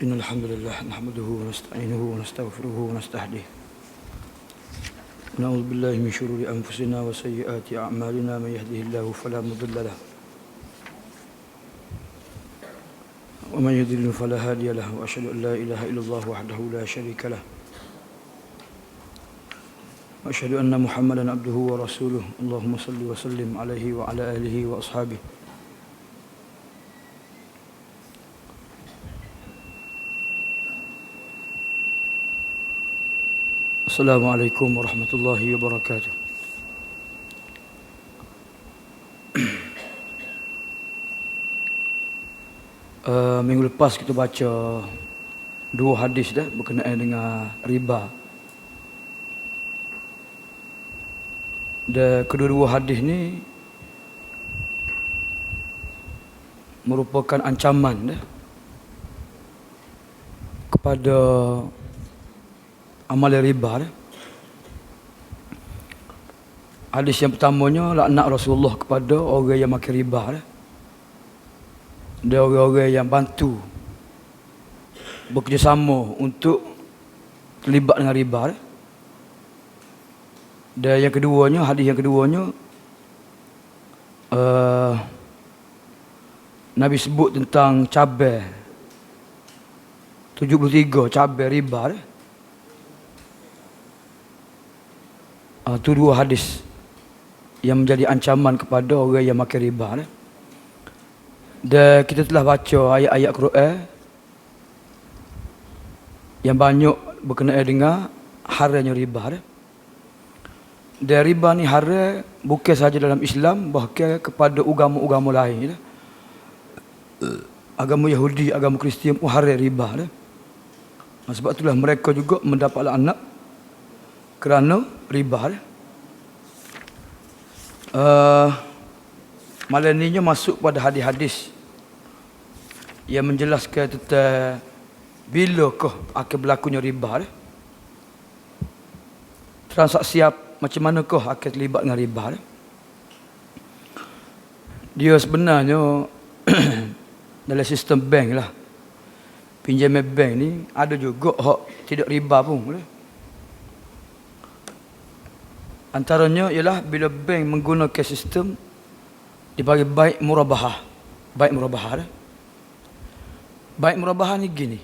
إن الحمد لله نحمده ونستعينه ونستغفره ونستهديه ونعوذ بالله من شرور أنفسنا وسيئات أعمالنا من يهده الله فلا مضل له ومن يضلل فلا هادي له وأشهد أن لا إله إلا الله وحده لا شريك له وأشهد أن محمدا عبده ورسوله اللهم صل وسلم عليه وعلى آله وأصحابه. Assalamualaikum warahmatullahi wabarakatuh. Minggu lepas kita baca dua hadis dah berkenaan dengan riba. Dan kedua-dua hadis ni merupakan ancaman dah kepada amal riba dah. Hadis yang pertamanya laknat Rasulullah kepada orang yang makan riba dah. Dia orang-orang yang bantu bekerjasama untuk terlibat dengan riba dah. Dan yang keduanya, hadis yang keduanya Nabi sebut tentang cabai 73 cabai riba dah. Itu dua hadis yang menjadi ancaman kepada orang yang makan riba. Dan kita telah baca ayat-ayat Quran yang banyak berkenaan dengan haramnya riba. Dan riba ni haram bukan sahaja dalam Islam, bahkan kepada agama-agama lain. Agama Yahudi, agama Kristian pun haram riba. Sebab itulah mereka juga mendapat laknat kerana riba. Malam ni masuk pada hadis-hadis yang menjelaskan tentang bilakah akan berlakunya riba. Transaksi macam manakah akan terlibat dengan riba. Dia sebenarnya dalam sistem bank lah, pinjaman bank ni ada juga hak tidak riba pun. Antaranya ialah bila bank menggunakan sistem dipanggil baik murabahah. Baik murabahah. Baik murabahah ni gini.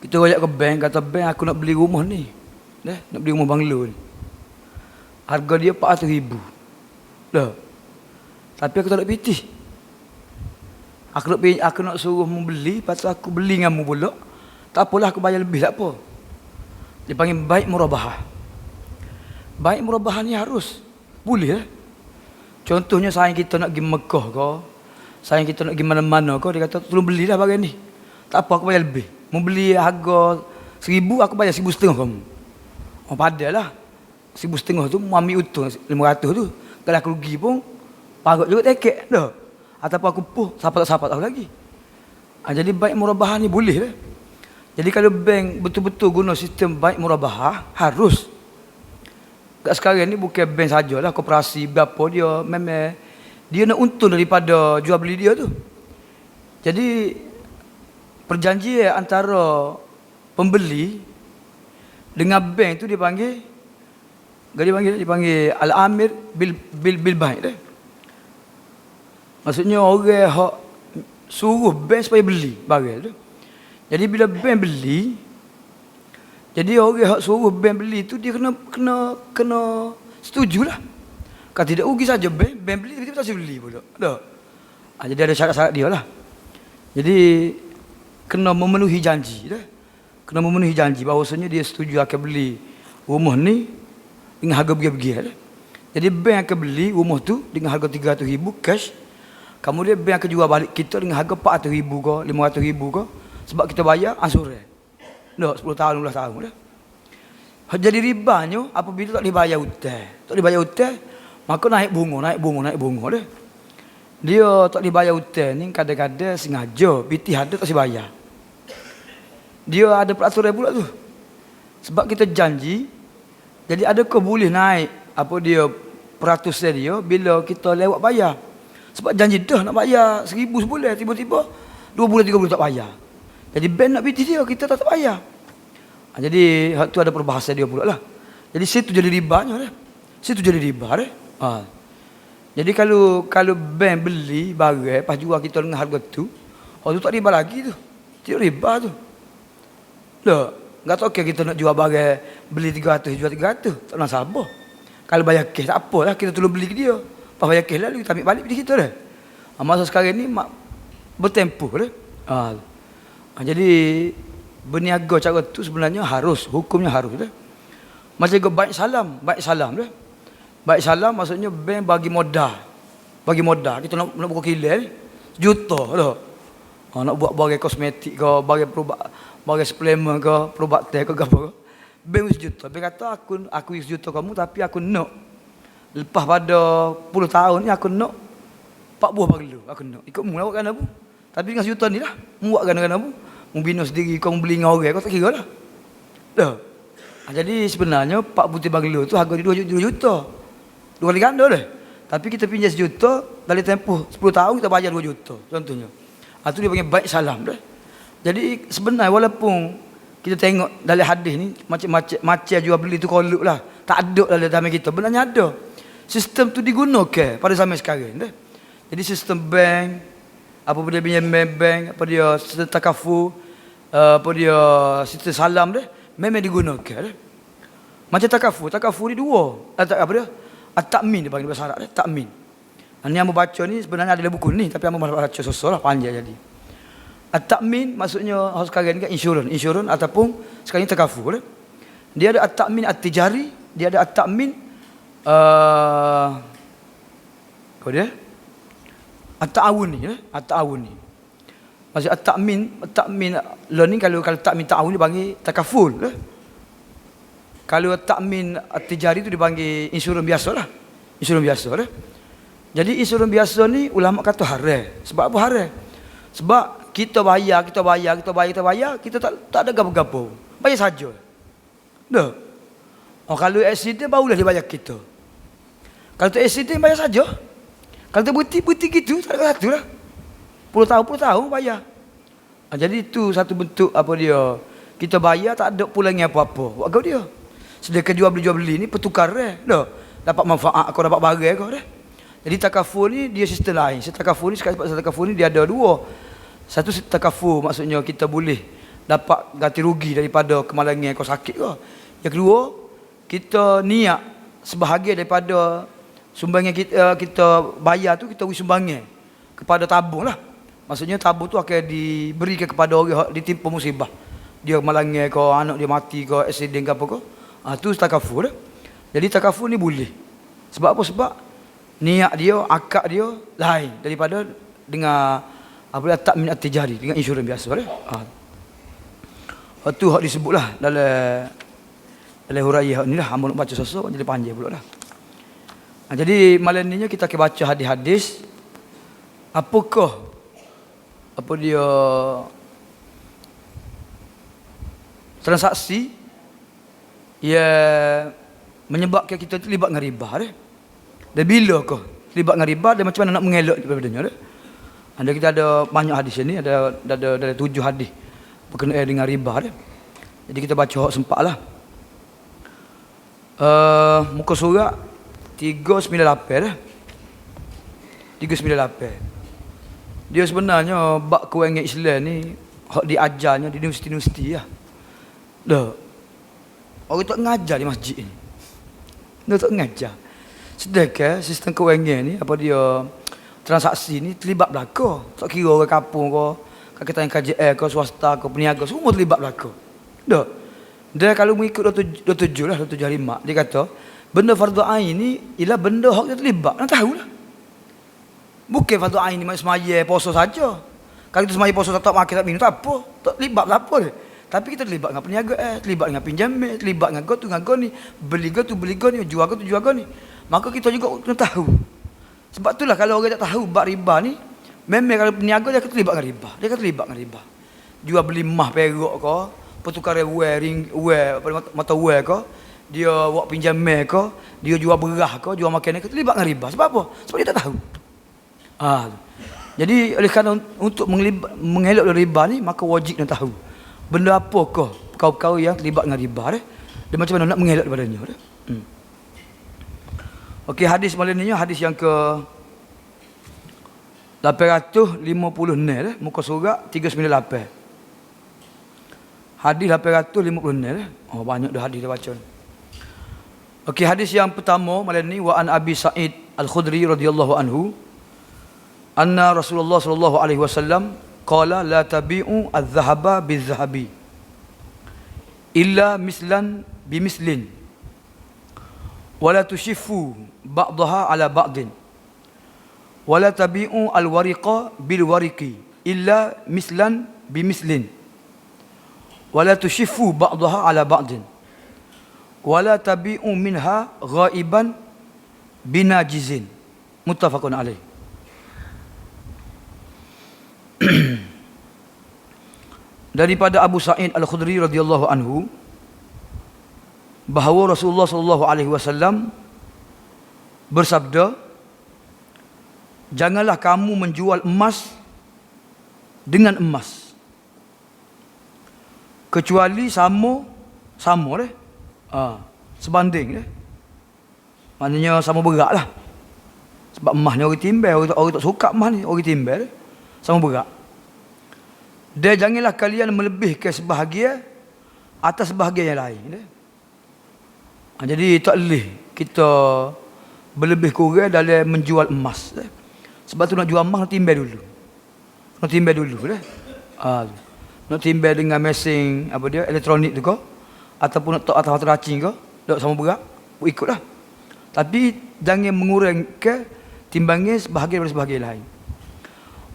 Kita royak ke bank, kata bank aku nak beli rumah ni. Nak beli rumah banglo ni. Harga dia 400,000. Dah. Tapi aku tak nak pitih. Aku nak suruh membeli, lepas tu aku beli dengan mu pula. Tak apalah aku bayar lebih, tak apa. Dipanggil baik murabahah. Baik murabahah ni harus boleh. Contohnya sayang kita nak pergi Mekah ke, sayang kita nak pergi mana-mana ke, dia kata tolong belilah barang ni. Tak apa aku bayar lebih. Mau beli harga 1,000 aku bayar 1,500 kamu. Oh padalah 1,500 tu mau ambil untung 500 tu. Kalau aku rugi pun parut juga tekek dah. Ataupun aku puh sapat tahu lagi. Jadi baik murabahah ni boleh lah. Jadi kalau bank betul-betul guna sistem baik murabahah harus. Kat sekarang ni bukan bank sajalah, koperasi berapa dia memang dia nak untung daripada jual beli dia tu. Jadi perjanjian antara pembeli dengan bank tu dipanggil al-amir bil bai'. Maksudnya orang hak suruh bank supaya beli barang tu. Jadi bila bank beli, jadi orang hak suruh bank beli tu dia kena setujulah. Kalau tidak rugi saja bank beli tiba-tiba tak boleh beli pula. Dah. Jadi ada syarat-syarat dia lah. Jadi kena memenuhi janji dah. Kena memenuhi janji bahawasanya dia setuju akan beli rumah ni dengan harga begitu-begitu dah. Jadi bank akan beli rumah tu dengan harga 300,000 cash. Kemudian bank akan jual balik kita dengan harga 400,000 ke 500,000 ke sebab kita bayar asuran. Dah 10 tahun 15 tahun dah. Jadi ribanya apabila tak dibayar hutang. Tak dibayar hutang, maka naik bunga dah. Dia tak dibayar hutang ni kadang-kadang sengaja, pitih ada tak dibayar. Dia ada peraturan pula tu. Sebab kita janji, jadi adakah boleh naik apa dia peratus dia bila kita lewat bayar. Sebab janji dah nak bayar 1,000 sebulan, tiba-tiba 2 bulan 3 bulan tak bayar. Jadi bank nak biti dia, kita tak bayar. Jadi hak tu ada perbahasan dia pula lah. Jadi situ jadi ribanya dah. Situ jadi riba dah. Jadi kalau bank beli barang pas jual kita dengan harga tu, tu tak riba lagi tu. Tidak riba tu. Loh, enggak tahu kita nak jual barang beli 300 jual 300, tak nak sabar. Kalau bayar cash tak apalah, kita tolong beli ke dia. Pas bayar cash lalu kita ambil balik di kita dah. Masa sekarang ni bertempuh dah. Jadi berniaga cara tu sebenarnya harus, hukumnya harus dah. Macam juga baik salam dah. Baik salam maksudnya bank bagi modal. Bagi modal kita nak buka kilang juta dah. Nak buat barang kosmetik ke, barang suplemen ke, perubatan ke apa ke. Bank sejuta. Bank kata aku sejuta kamu tapi aku nak lepas pada 10 tahun ni aku nak 4 buah banglo. Aku nak ikut mu awak kan apa. Tapi dengan sejuta ni lah. Muak kan apa. Mu bina sendiri kau beli dengan orang kau tak kira lah. Dah. Jadi sebenarnya 4 butir banglo tu harga dia 2 juta. 2 kali ganda dah. Tapi kita pinjam sejuta dari tempoh 10 tahun kita bayar 2 juta contohnya. Itu dia panggil baik salam dah. Jadi sebenarnya walaupun kita tengok dalam hadis ni macam jual beli tu kolok lah. Tak ada dalam kita. Benarnya ada. Sistem tu digunakan pada zaman sekarang dah. Jadi sistem bank, apa dia pinjam bank, apa dia sistem takaful, apa dia sistem salam dah, memang digunakan dah. Macam takaful ni dua. Apa dia? At-ta'min dia panggil bahasa Arab dah, ta'min. Ni yang baca ni sebenarnya ada dalam buku ni tapi hangpa baca susah lah panjang jadi. At-ta'min maksudnya sekarang ni kan insurans ataupun sekarang ni takaful dah. Dia ada at-ta'min at-tijari, dia ada at-ta'min apa dia? At-ta'awuni ya, at-ta'awuni. Maksud at-ta'min learning kalau ta'min ta'awuni panggil takaful ya. Kalau ta'min at-tijari tu dipanggil insurans biasalah. Insurans biasa dah. Jadi insurans biasa ni ulama kata haram. Sebab apa haram? Sebab kita bayar, kita tak ada gapo-gapo. Bayar saja. Dah. Kalau accident barulah dia bayar kita. Kalau tak accident bayar saja. Kalau tak buti gitu, tak ada satu lah. 10 tahun bayar. Jadi itu satu bentuk apa dia. Kita bayar tak ada pulangnya apa-apa. Buat kau dia. Sedangkan jual beli ni pertukar dah. Dapat manfaat kau, dapat barang kau dah. Jadi takaful ni dia sistem lain. Takaful ni sekarang takaful ni dia ada dua. Satu takaful maksudnya kita boleh dapat ganti rugi daripada kemalangan kau sakit kau. Yang kedua, kita niat sebahagian daripada sumbangan kita bayar tu kita beri sumbangan kepada tabung lah. Maksudnya tabung tu akan diberikan kepada orang yang ditimpa musibah. Dia kemalangan kau, anak dia mati kau, accident ke apa kau. Tu takaful dah. Jadi takaful ni boleh. Sebab apa? Sebab niat dia, akad dia lain daripada dengan apa dia ta'min at-tijari, dengan insurans biasa dah. Tu hak disebutlah dalam huraiah ni lah. Hamba nak baca sosok jadi panjang pula dah. Jadi malam ni kita akan baca hadis-hadis apakah apa dia transaksi yang menyebabkan kita terlibat dengan riba dah. Dan bila kau terlibat dengan riba dan macam mana nak mengelak daripadanya dah. Kita ada banyak hadis ni, ada 7 hadis berkenaan dengan riba dah. Jadi kita baca hak sempatlah. Muka surat 398 dah. 398. Dia sebenarnya bab kewangan Islam ni hak diajarnya di universiti-universiti lah. Dah. Orang tak ngajar di masjid ni. Dia tak ngajar. Sedangkan sistem kewangan ni apa dia transaksi ni terlibat belaka. Tak kira orang kampung ke, kakak KJL ke, swasta ke, peniaga semua terlibat belaka. Dah. Dia kalau mengikut 27 lah, 275 dia kata benda fardu ain ni ialah benda hak dia terlibat. Nak tahulah. Bukan fardu ain ni macam semaya puasa saja. Kalau kita semaya puasa tak makan tak minum tak apa. Tak terlibat apa dia. Tapi kita terlibat dengan peniaga, terlibat dengan pinjaman, terlibat dengan kau tu dengan kau ni, beli kau tu beli kau ni, jual kau tu jual kau ni. Maka kita juga kena tahu. Sebab itulah kalau orang tak tahu bab riba ni, memang kalau peniaga dia akan terlibat dengan riba. Dia akan terlibat dengan riba. Jual beli mah perak kau, pertukaran mata wang kau, dia buat pinjaman kau, dia jual beras kau, jual makanan kau, terlibat dengan riba. Sebab apa? Sebab dia tak tahu. Jadi oleh kerana untuk mengelak dari riba ni, maka wajib nak tahu benda apakah perkara-perkara yang terlibat dengan riba dan macam mana nak mengelak daripadanya. Okey, hadis malam ni hadis yang ke 850 ni muka surat 398. Hadis 850 ni oh banyak dah hadis dah baca. Okey, hadis yang pertama malam ni wa an Abi Sa'id Al-Khudri radhiyallahu anhu anna Rasulullah sallallahu alaihi wasallam qala la tabi'u adh-dhahaba bil-dhahabi illa mislan bimislin wa la tushiffu ba'daha ala ba'din wa la tabi'u al-wariqa bil-wariqi illa mislan bimislin wa la tushiffu ba'daha ala ba'din wa la tabi'u minha ghaiban binajizin. Muttafaqun alaih. Daripada Abu Sa'id Al-Khudri radhiyallahu anhu bahawa Rasulullah sallallahu alaihi wasallam bersabda, janganlah kamu menjual emas dengan emas kecuali sama sebanding maknanya sama berat lah. Sebab emas ni orang timbal, orang tak suka emas ni, orang timbal sama berat. Dan janganlah kalian melebihkan sebahagian atas sebahagian yang lain. Jadi tak boleh kita berlebih kurang dalam menjual emas. Sebab tu nak jual emas nak timbal dulu. Nak timbal dengan mesin elektronik tu ke, ataupun nak atas atas racing ke, tak sama berat, ikutlah. Tapi jangan mengurangkan timbangan sebahagian daripada sebahagian lain.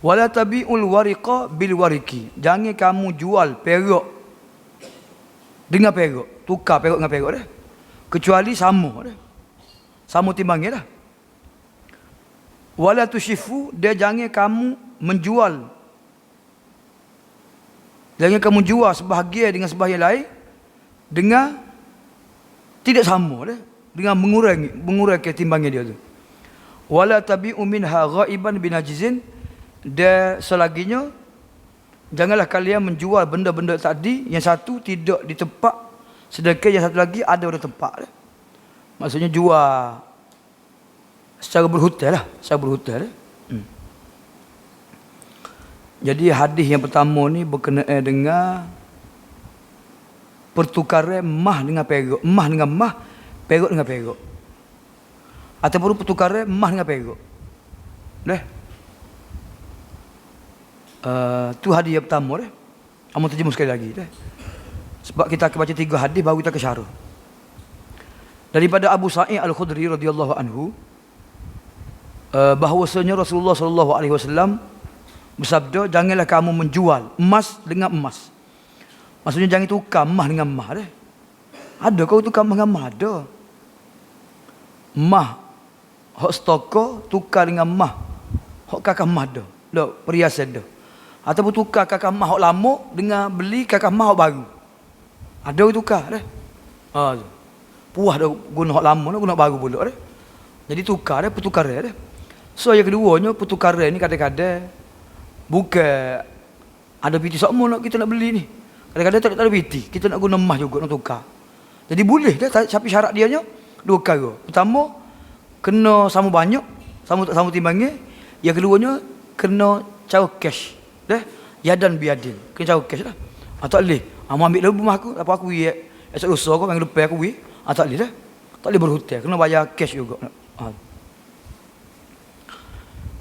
Wala tabi'ul wariqa bil wariqi. Jangan kamu jual perak dengan perak, tukar perak dengan perak kecuali sama sama timbangan Wala tushifu, dia jangan kamu jual sebahagian dengan sebahagian lain dengan tidak sama dengan mengurangi timbangan dia tu. Wala tabi'u minha ghaiban binajizin, dan selaginya janganlah kalian menjual benda-benda tadi yang satu tidak di tempat sedangkan yang satu lagi ada pada tempat. Maksudnya jual secara berhutang Jadi hadis yang pertama ni berkenaan dengan pertukaran emas dengan perak, emas dengan emas, perak dengan perak, ataupun pertukaran emas dengan perak. Tu hadis yang pertama Amun terjemah sekali lagi sebab kita akan baca 3 hadis baru kita ke syarah. Daripada Abu Sa'id Al-Khudri radhiyallahu anhu bahawasanya Rasulullah sallallahu alaihi wasallam bersabda, janganlah kamu menjual emas dengan emas. Maksudnya jangan tukar emas dengan emas Ada kau tukar emas dengan emas? Ada. Emas hak stoko tukar dengan emas hak kakak emas dah. Perhiasan dah. Ataupun tukar kakak emas hak lama dengan beli kakak emas hak baru. Ada orang tukar puas dah guna hak lama dah, guna baru pula Jadi tukar pertukaran So yang keduanya, pertukaran ni kadang-kadang bukan ada piti sama nak kita nak beli ni. Kadang-kadang tak ada piti, kita nak guna emas juga nak tukar. Jadi boleh tapi syarat dia nya 2 perkara. Pertama, kena sama banyak, sama tak sama timbangan. Yang keduanya, kena cara cash. Yadan biadin. Kena cara cash tak boleh. Mau ambil dulu rumah aku, apa aku esok lusa aku minggu depan aku tak boleh Tak boleh berhutang, kena bayar cash juga.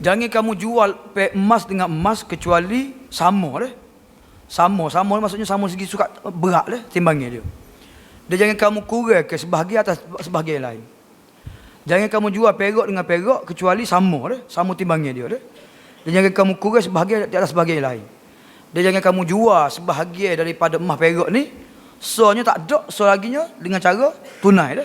Jangan kamu jual emas dengan emas kecuali sama Sama maksudnya sama segi sukat berat timbangan dia. Dan jangan kamu kurang ke sebahagian atas sebahagian lain. Jangan kamu jual perak dengan perak kecuali sama timbangan dia. Dan jangan kamu kurang sebahagian di atas sebahagian lain. Dan jangan kamu jual sebahagian daripada emas perak ni, soalnya tak ada, so laginya dengan cara tunai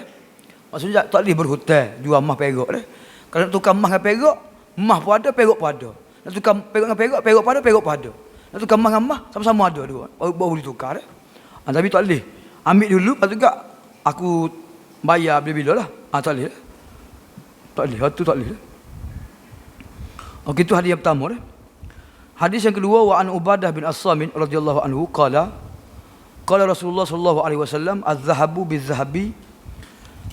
Maksudnya tak boleh berhutang jual emas perak Kalau nak tukar emas dengan perak, emas pun ada, perak pun ada. Nak tukar perak dengan perak, perak pun ada, perak pun ada. Nak tukar emas dengan emas, sama-sama ada dua. Baru boleh tukar tapi tak boleh. Ambil dulu, lepas tu juga aku bayar bila-bila lah. Tak boleh Tak boleh, waktu tak boleh Okey, tu hadis yang pertama Hadis yang kedua, wa an Ubadah bin As-Samit radhiyallahu anhu qala Rasulullah sallallahu alaihi wasallam az-zahabu biz-zahabi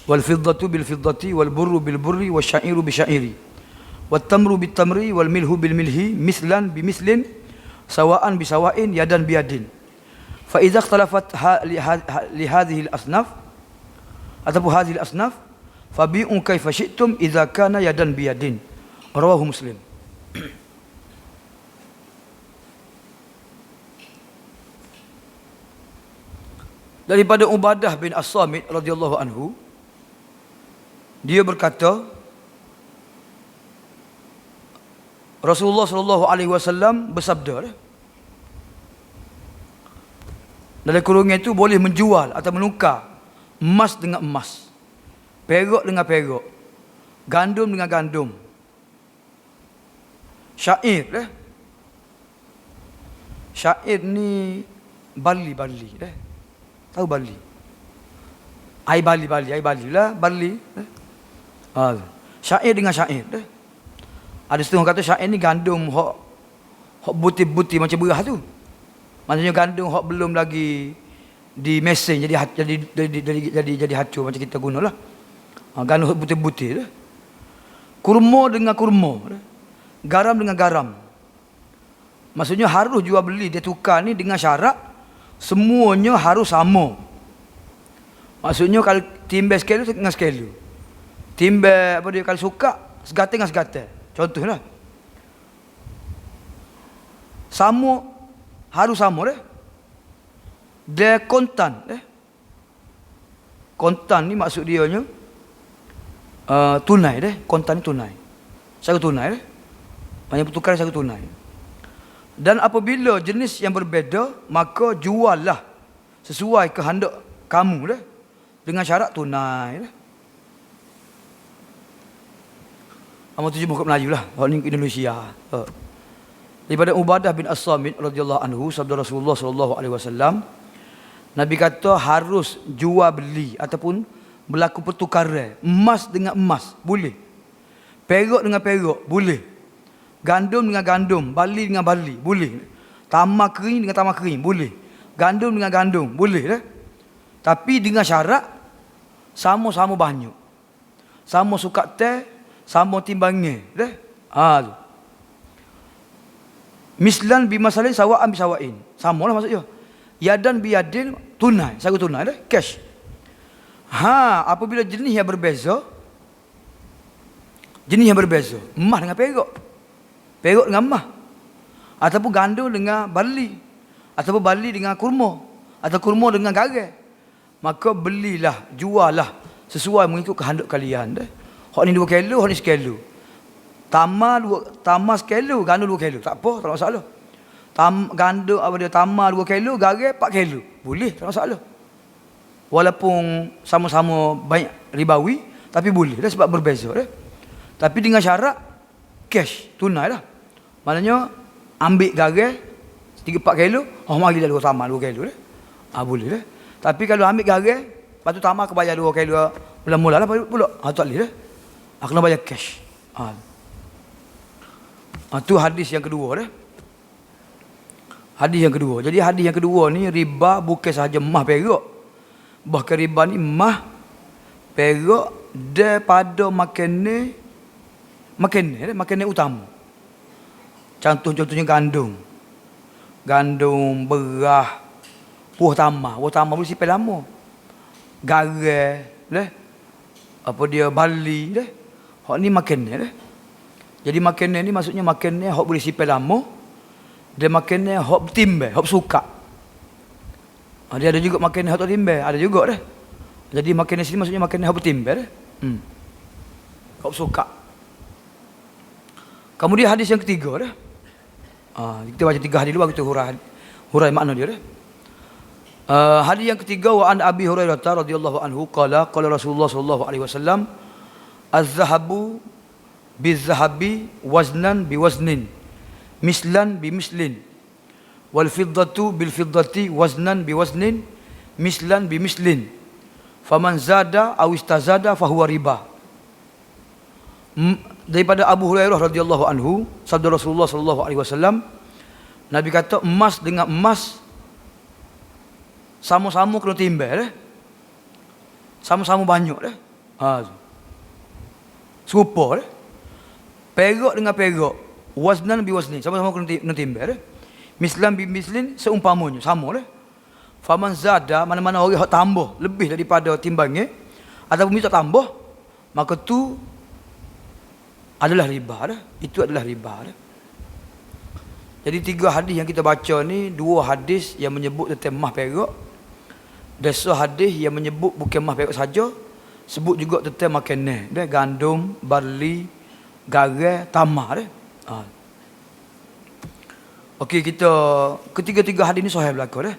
wal fiddatu bil fiddati wal burru bil burri wasyairu bisya'iri wat tamru bit tamri wal milhu bil milhi mislan bi mislin sawaan bi sawain yadan bi yadin. Fa idza ikhtalafat li hadhihi al-asnaf ataupun hadhihi al-asnaf fabi'u kaifa syi'tum idza kana yadan bi yadin. Rawahu Muslim. Daripada Ubadah bin As-Samit radhiyallahu anhu, dia berkata, Rasulullah sallallahu alaihi wasallam bersabda, dalam kurungan itu boleh menjual atau menukar emas dengan emas, perak dengan perak, gandum dengan gandum, syair syair ni barley tahu barley, air barley lah barley. Syair dengan syair. Ada setengah kata syair ni gandum hok butir-butir macam beras tu. Maksudnya gandum hok belum lagi di mesin jadi hacur macam kita gunalah. Gandum hok butir-butir. Kurma dengan kurma. Garam dengan garam. Maksudnya harus jual beli dia tukar ni dengan syarat semuanya harus sama. Maksudnya kalau timbel sekali dengan sekali. Timbel apa dia kalau suka segatai dengan segatai. Contohlah. Sama harus sama dah. Dia kontan Kontan ni maksud dia nya tunai kontan ni tunai. Secara tunai banyak pertukaran secara tunai. Dan apabila jenis yang berbeza, maka juallah sesuai kehendak kamu dengan syarat tunai Amal tujuh muka Melayu lah. Orang ni Indonesia. Daripada Ubadah bin As-Samit radhiyallahu anhu, sabda Rasulullah sallallahu alaihi wasallam, Nabi kata harus jual beli ataupun berlaku pertukaran emas dengan emas, boleh. Perak dengan perak, boleh. Gandum dengan gandum, barley dengan barley, boleh. Tamar kering dengan tamar kering, boleh. Gandum dengan gandum, boleh. Tapi dengan syarat sama-sama banyak. Sama suka teh, sama timbangnya. Mislan bimasalin sawaan bisawain. Sama lah maksudnya. Yadan biyadin, tunai, secara tunai cash. Apabila jenis yang berbeza, emas dengan perak, perak dengan emas, ataupun gandum dengan barley, ataupun barley dengan kurma, atau kurma dengan garam, maka belilah, jualah sesuai mengikut kehendak kalian. Hak ni 2 kilo, hak ni 1 kilo. Tamar 1 kilo, gandum 2 kilo, tak apa, tak masalah. Gandum tamar 2 kilo, garam 4 kilo, boleh, tak masalah. Walaupun sama-sama banyak ribawi, tapi boleh sebab berbeza Tapi dengan syarat cash, tunai lah. Maknanya ambil garam 3-4 kilo, mari dah 2 tamar 2 kilo boleh Tapi kalau ambil garam, lepas tu tamar aku bayar 2 kilo mula-mula lah pula. Tak boleh aku kena bayar cash. Tu hadis yang kedua Hadis yang kedua. Jadi hadis yang kedua ni, riba bukan sahaja emas perak. Bahkan riba ni emas perak daripada makanan utama. Contohnya gandum, beras, buah tamar boleh simpan lama. Garam, barley, hak ni makanan Jadi makanan ni maksudnya makanan hak boleh simpan lama. Dia makanan hak bertimbang, hak suka. Dia ada juga makanan hak tak timbang, ada juga Jadi makanan sini maksudnya makanan hak bertimbang hak suka. Kemudian hadis yang ketiga kita baca 3 hadis dulu baru kita hurai makna dia hadis yang ketiga, wa an Abi Hurairah radhiyallahu anhu qala Rasulullah sallallahu alaihi wasallam, az-zahabu biz-zahabi waznan bi waznin mislan bi mislin wal fiddatu bil fiddati waznan bi waznin mislan bi mislin faman zada aw istazada fahuwa riba. Daripada Abu Hurairah radhiyallahu anhu, sabda Rasulullah sallallahu alaihi wasallam, Nabi kata emas dengan emas sama-sama kena timbang dah. Sama-sama banyak dah. Serupa dah. Perak dengan perak, waznan bi wazni, sama-sama kena timbang dah. Mislan bi mislin, seumpamanya, sama dah. Faman zada, mana-mana orang hak tambah lebih daripada timbangnya ataupun minta tambah, maka tu adalah riba dah. Itu adalah riba dah. Jadi 3 hadis yang kita baca ni, 2 hadis yang menyebut tentang emas perak dan 1 hadis yang menyebut bukan emas perak saja, sebut juga tentang makanan dah, gandum, barley, garam, tamar dah. Okey, kita ketiga-tiga hadis ni sahih berlaku dah.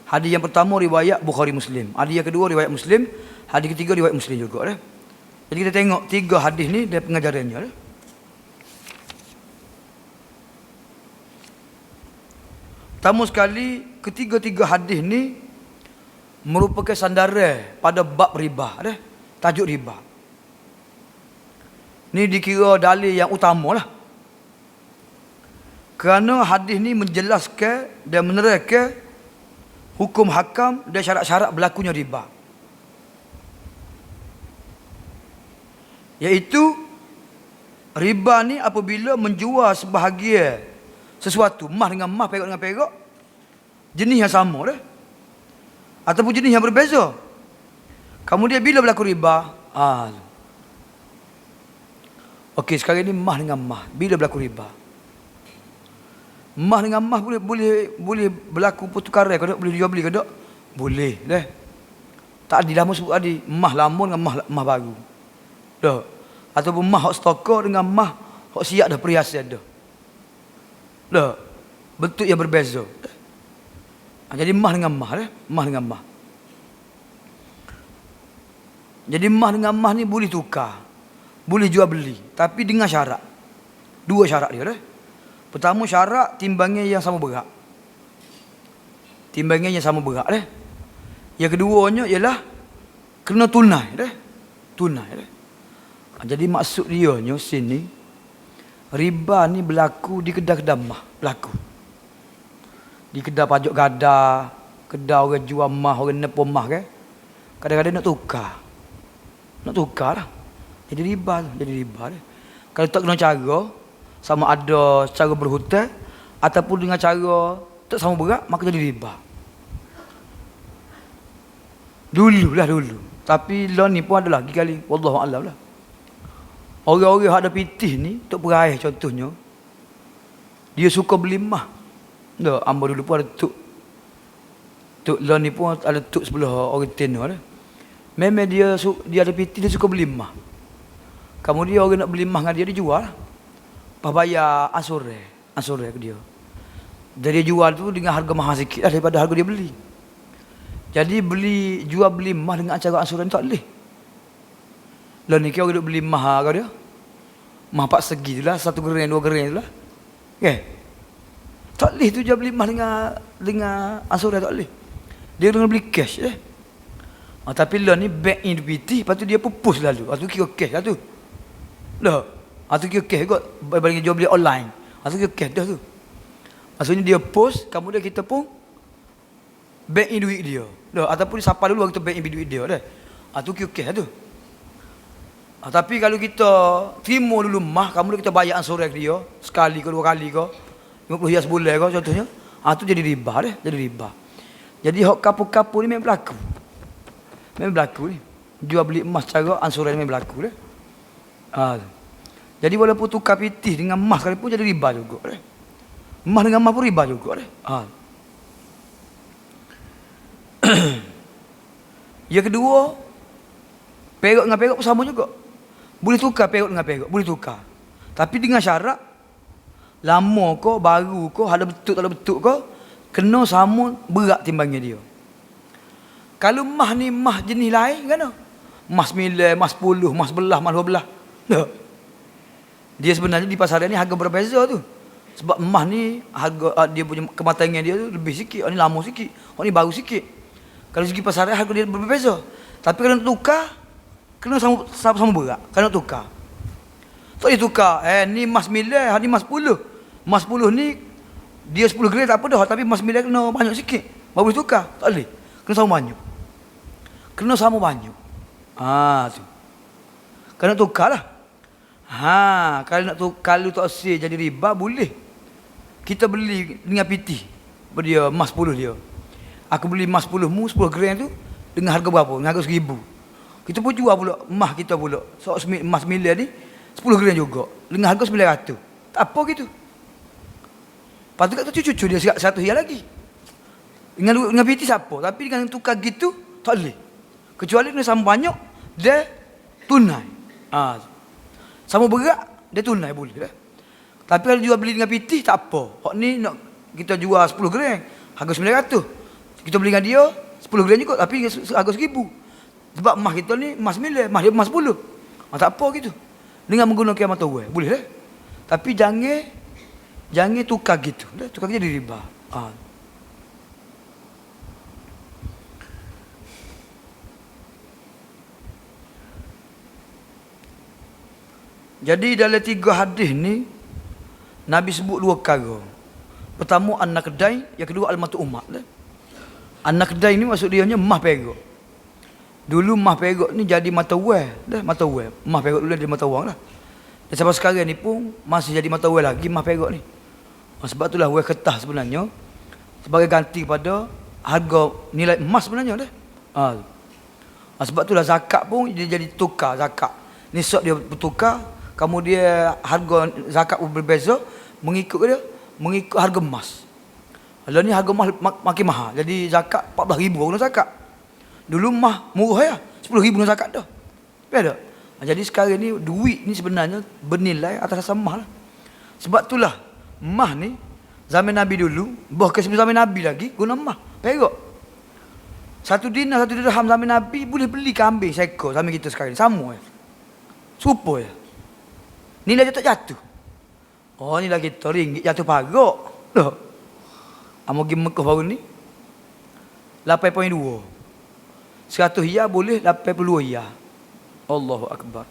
Hadis yang pertama riwayat Bukhari Muslim, hadis yang kedua riwayat Muslim, hadis ketiga riwayat Muslim juga dah. Jadi kita tengok 3 hadis ni dari pengajarannya dah. Pertama sekali, ketiga-tiga hadis ni merupakan sandaran pada bab riba dah, tajuk riba. Ni dikira dalil yang utama lah. Kerana hadis ni menjelaskan dan menerangkan hukum hakam dan syarat-syarat berlakunya riba. Iaitu riba ni apabila menjual sebahagian sesuatu, emas dengan emas, perak dengan perak, jenis yang sama dah, ataupun jenis yang berbeza. Kemudian bila berlaku riba? Okey, sekarang ni emas dengan emas, bila berlaku riba? Emas dengan emas boleh berlaku pertukaran ke tak? Boleh dijual beli ke tak? Boleh dah. Tak adil lama sebut tadi, emas lama dengan emas baru. Dah. Ataupun emas hak stokor dengan emas hak siap dah perhiasan dah. Dah. Bentuk yang berbeza. Jadi emas dengan emas dah, emas dengan emas. Jadi emas dengan emas ni boleh tukar, boleh jual beli, tapi dengan syarat. 2 syarat dia dah. Pertama syarat timbangnya yang sama berat. Timbangnya yang sama berat dah. Yang keduanya ialah kena tunai dah. Tunai dah. Jadi maksud dia nya sini, riba ni berlaku di kedai-kedai emas, berlaku. Di kedai pajak gada, kedai orang jual emas, orang nepuk emas kan. Kadang-kadang nak tukar. Nak tukar lah. Jadi riba lah, jadi riba dah. Kalau tak kena cara, sama ada cara berhutang ataupun dengan cara tak sama berat, maka jadi riba. Dulu. Tapi lah ni pun ada lagi kali, wallahu a'lam lah. Orang-orang yang ada pitih ni, Tok Peraih contohnya, dia suka beli emas. Dah, amba dulu pun ada Tok lah ni pun ada tok sebelah orang tenor dah. Memang dia ada pitih, dia suka beli emas. Kemudian orang nak beli emas dengan dia jual lah. Lepas bayar ansur ke dia. Jadi dia jual tu dengan harga mahal sikit lah daripada harga dia beli. Jadi jual beli emas dengan cara ansuran tak boleh. Lah ni kira orang duk beli emas ke dia. Emas 4 segi tu lah, 1 gram 2 gram tu lah. Okay. Tak boleh tu jual beli emas dengan ansuran tak boleh. Dia kena beli cash je. Tapi lah ni bank in DPT, lepas tu dia pupus lalu. Lepas tu kira cash lah tu. Lah. Lepas tu kira cash kot, berbanding jual beli online. Lepas tu kira cash dah tu. Maksudnya dia post, kemudian kita pun bank in duit dia. Dah, ataupun dia sapa dulu kita bank in duit dia dah. Tu kira cash lah tu. Tapi kalau kita terima dulu emas, kemudian kita bayar ansuran dia sekali ke 2 kali ke, 50 riyal sebulan ke contohnya, tu jadi riba dah, jadi riba. Jadi hak kapur-kapur ni memang berlaku. Memang berlaku ni. Jual beli emas cara ansuran memang berlaku dah. Jadi walaupun tukar pitih dengan emas sekalipun jadi riba juga dah. Emas dengan emas pun riba juga dah. Yang kedua, perak dengan perak pun sama juga. Boleh tukar perak dengan perak, boleh tukar. Tapi dengan syarat lama ko, baru ko, ada betul tak ada betul ko, kena sama berat timbangnya dia. Kalau emas ni emas jenis lain kan? Emas 9, emas 10, emas 11, emas 12. Tak. Dia sebenarnya di pasaran ni harga berbeza tu. Sebab emas ni harga dia punya kematangan dia tu lebih sikit, ni lama sikit, ni baru sikit. Kalau segi pasaran harga dia berbeza. Tapi kalau nak tukar, kena sama berat. Kalau nak tukar, tak boleh tukar. Ni emas 9, ni emas 10. Emas 10 ni Dia 10 gram tak apa dah, tapi emas 9 kena banyak sikit. Baru boleh tukar. Tak boleh. Kena sama banyak. Kena sama banyak. Tu. Kena tukar lah. Kalau nak tukar, kalau tak sale jadi riba, boleh. Kita beli dengan PT. Dia emas 10 dia. Aku beli emas 10 mu, 10 gram tu dengan harga berapa? Dengan harga 1,000. Kita pun jual pula emas kita pula. So emas 9 ni 10 gram juga dengan harga 900. Tak apa gitu. Lepas tu kat tu cucu dia 100 riyal lagi. Dengan PT siapa? Tapi dengan tukar gitu tak boleh. Kecuali kena sama banyak dia tunai. Sama berat dia tunai boleh lah. Tapi kalau jual beli dengan PT tak apa. Hak ni nak kita jual 10 gram harga 900. Kita beli dengan dia 10 gram juga tapi harga 1,000. Sebab emas kita ni emas 9, emas dia emas 10. Tak apa gitu. Dengan menggunakan mata wang boleh lah. Tapi jangan tukar gitu. Tukar jadi riba. Jadi dalam 3 hadis ni Nabi sebut 2 perkara. Pertama anak kedai, yang kedua al-matu umat. Anak kedai ni maksud dia emas perak. Dulu emas perak ni jadi mata wang, mata wang. Emas perak dulu jadi mata wang lah. Dan sampai sekarang ni pun masih jadi mata wang lagi emas perak ni. Sebab itulah wang kertas sebenarnya sebagai ganti pada harga nilai emas sebenarnya dah. Sebab itulah zakat pun dia jadi tukar zakat. Nisab dia bertukar, kemudian harga zakat pun berbeza mengikut harga emas. Kalau ni harga emas makin mahal. Jadi zakat 14,000 guna zakat. Dulu emas murah ya, 10,000 guna zakat dah. Betul tak? Jadi sekarang ni duit ni sebenarnya bernilai atas asas emas lah. Sebab itulah emas ni zaman Nabi dulu, bahkan sebelum zaman Nabi lagi guna emas, perak. 1 dinar, 1 dirham zaman Nabi boleh beli kambing seekor zaman kita sekarang ni. Sama ya. Serupa ya. Nilai dia tak jatuh. Nilai kita ringgit jatuh parak. Dah. Pergi Mekah baru ni 8.2. 100 riyal boleh 82 riyal. Allahu Akbar.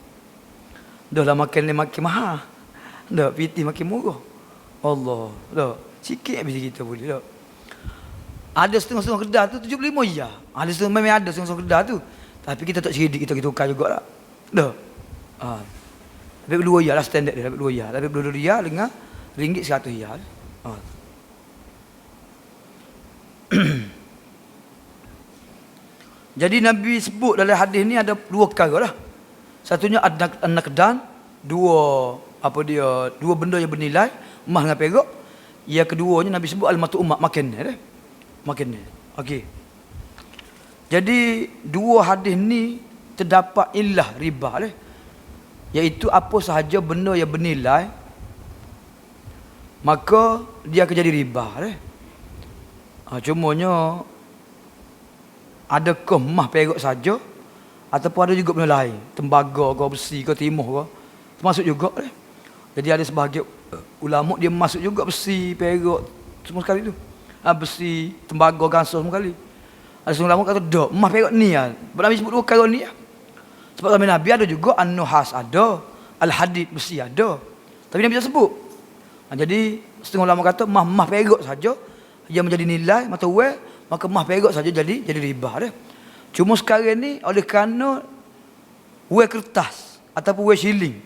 Dah lah makan ni makin mahal. Dah PT makin murah. Allah. Dah. Sikit habis kita boleh dah. Ada setengah-setengah kedai tu 75 riyal. Ada setengah memang ada setengah-setengah kedai tu. Tapi kita tak cerdik kita tukar jugalah. Dah. 82 riyal lah standard dia, 82 riyal. 82 riyal dengan ringgit 100 riyal. Jadi Nabi sebut dalam hadis ni ada 2 perkara lah. Satunya anak dan dua benda yang bernilai, emas dengan perak. Yang keduanya Nabi sebut al-matu umat, makanan. Okey. Jadi 2 hadis ni terdapat illah riba lah. Iaitu apa sahaja benda yang bernilai maka dia akan jadi riba lah. Cumanya adakah emas perak saja ataupun ada juga benda lain, tembaga ke besi ke timah ke termasuk juga lah. Jadi ada sebahagian ulama dia masuk juga besi perak semua sekali tu. Besi, tembaga, gansah semua kali. Ada seorang ulama kata dak, emas perak ni lah. Nabi sebut 2 perkara ni lah. Sebab zaman Nabi ada juga an-nuhas ada, al-hadid besi ada. Tapi Nabi tak sebut. Jadi setengah ulama kata emas perak saja yang menjadi nilai mata wang, maka emas perak saja jadi riba dah. Cuma sekarang ni oleh kerana wang kertas ataupun wang shilling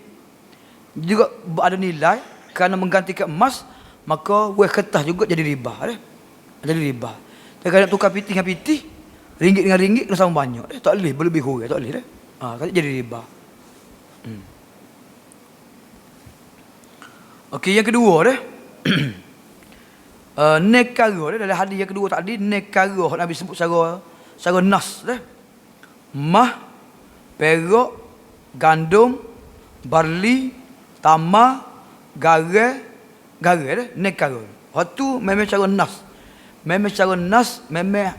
juga ada nilai kerana menggantikan emas, maka wang kertas juga jadi riba dah. Jadi riba. Kalau nak tukar PT dengan PT, ringgit dengan ringgit kena sama banyak. Tak boleh berlebih kurang, tak boleh dah. Kalau jadi riba. Okey, yang kedua dah. Nekara dah dalam hadis yang kedua tadi, nekara Nabi sebut secara nas dah. Emas, perak, gandum, barley, tamar, garam dah, nekara. Waktu memang cara nas. Memang cara nas, memang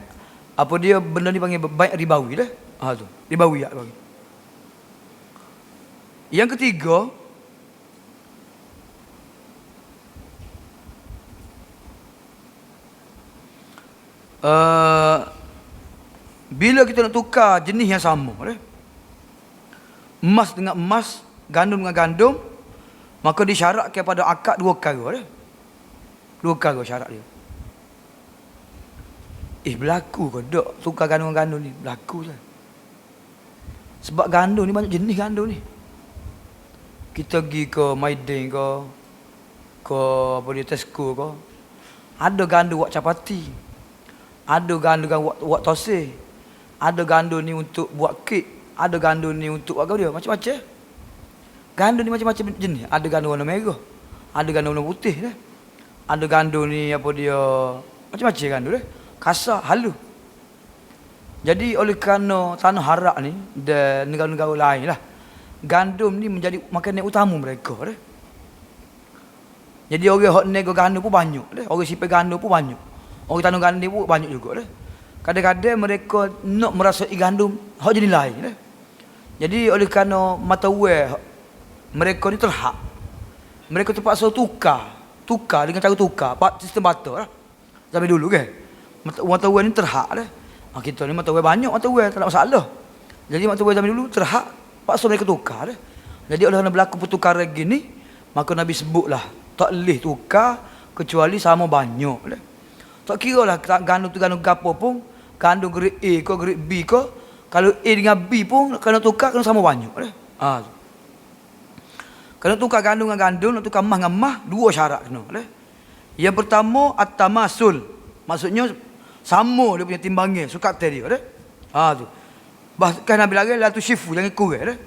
apa dia benda ni panggil baik ribawi dah. Tu, ribawi ya bagi. Yang ketiga, bila kita nak tukar jenis yang sama, emas dengan emas, gandum dengan gandum, maka disyaratkan pada akad 2 perkara. 2 kargo syarat dia. Berlaku ke dok tukar gandum-gandum ni? Berlaku je. Sebab gandum ni banyak jenis gandum ni. Kita pergi ke Maidin ke apa dia Tesco ke. Ada gandum buat capati. Ada gandum buat tosai. Ada gandum ni untuk buat kek. Ada gandum ni untuk buat apa dia? Macam-macam. Gandum ni macam-macam jenis. Ada gandum warna merah. Ada gandum warna putih dah. Ada gandum ni apa dia? Macam-macam gandum dah. Kasar, halus. Jadi oleh kerana tanah harak ni dan negara-negara lain lah, gandum ni menjadi makanan utama mereka dah. Jadi orang hok nego gandum pun banyak dah. Orang sipil gandum pun banyak. Orang tanam gandum pun banyak juga dah. Kadang-kadang mereka nak merasai gandum hok jenis lain dah. Jadi oleh kerana mata wang mereka ni terhak, mereka terpaksa tukar dengan cara tukar sistem batas lah. Sampai dulu kan mata wang ni terhak dah. Kita ni mata wang banyak, mata wang tak ada masalah. Jadi mata wang zaman dulu terhak, paksa mereka tukar dah. Jadi oleh kerana berlaku pertukaran gini, maka Nabi sebutlah tak boleh tukar kecuali sama banyak dah. Tak kira lah gandum tu gandum gapo pun, gandum grade A ke grade B ke, kalau A dengan B pun kena tukar kena sama banyak dah. Kena tukar gandum dengan gandum, nak tukar mah dengan mah, 2 syarat kena dah. Yang pertama at-tamasul. Maksudnya sama dia punya timbangan, sukat dia dah. Tu. Bahkan Nabi larang la tushifu, jangan kurang dah.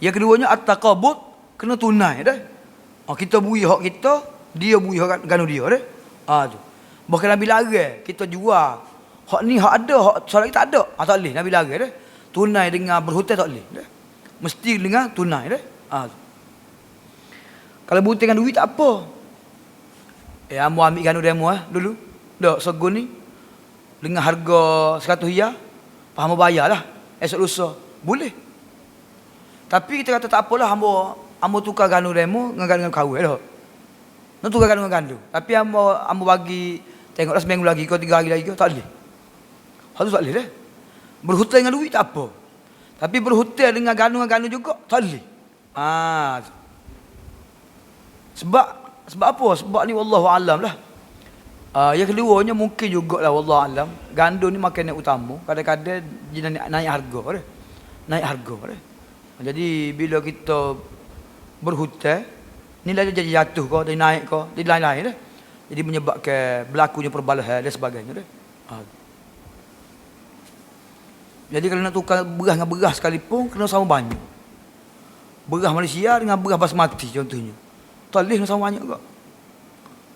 Yang keduanya at-taqabud, kena tunai dah. Kita bui hak kita, dia bui hak gandum dia dah. Tu. Bahkan Nabi larang kita jual hak ni hak ada, hak solat kita tak ada. Tak boleh Nabi larang dah. Tunai dengan berhutang tak boleh dah. Mesti dengan tunai dah. Tu. Kalau berhutang dengan duit tak apa. Amu ambil gandum demo dulu. Dak segun ni dengan harga 100 riyal, faham bayarlah esok lusa. Boleh. Tapi kita kata tak apalah, hamba tukar gandum demo dengan kawin dah. Nak tukar gandum dengan gandum. Tapi hamba bagi tengoklah seminggu lagi ke 3 hari lagi ke, tak boleh. Hal tu tak boleh dah. Berhutang dengan duit tak apa. Tapi berhutang dengan gandum juga tak boleh. Sebab apa? Sebab ni wallahu alam lah. Yang keduanya mungkin jugalah wallahu alam, gandum ni makanan utama, kadang-kadang dia naik harga dah. Naik harga dah. Jadi bila kita berhutang, nilai dia jadi jatuh ke, dia naik ke, dia lain-lain dah. Jadi menyebabkan berlakunya perbalahan dan sebagainya dah. Jadi kalau nak tukar beras dengan beras sekalipun kena sama banyak. Beras Malaysia dengan beras basmati contohnya. Tak boleh sama banyak ke?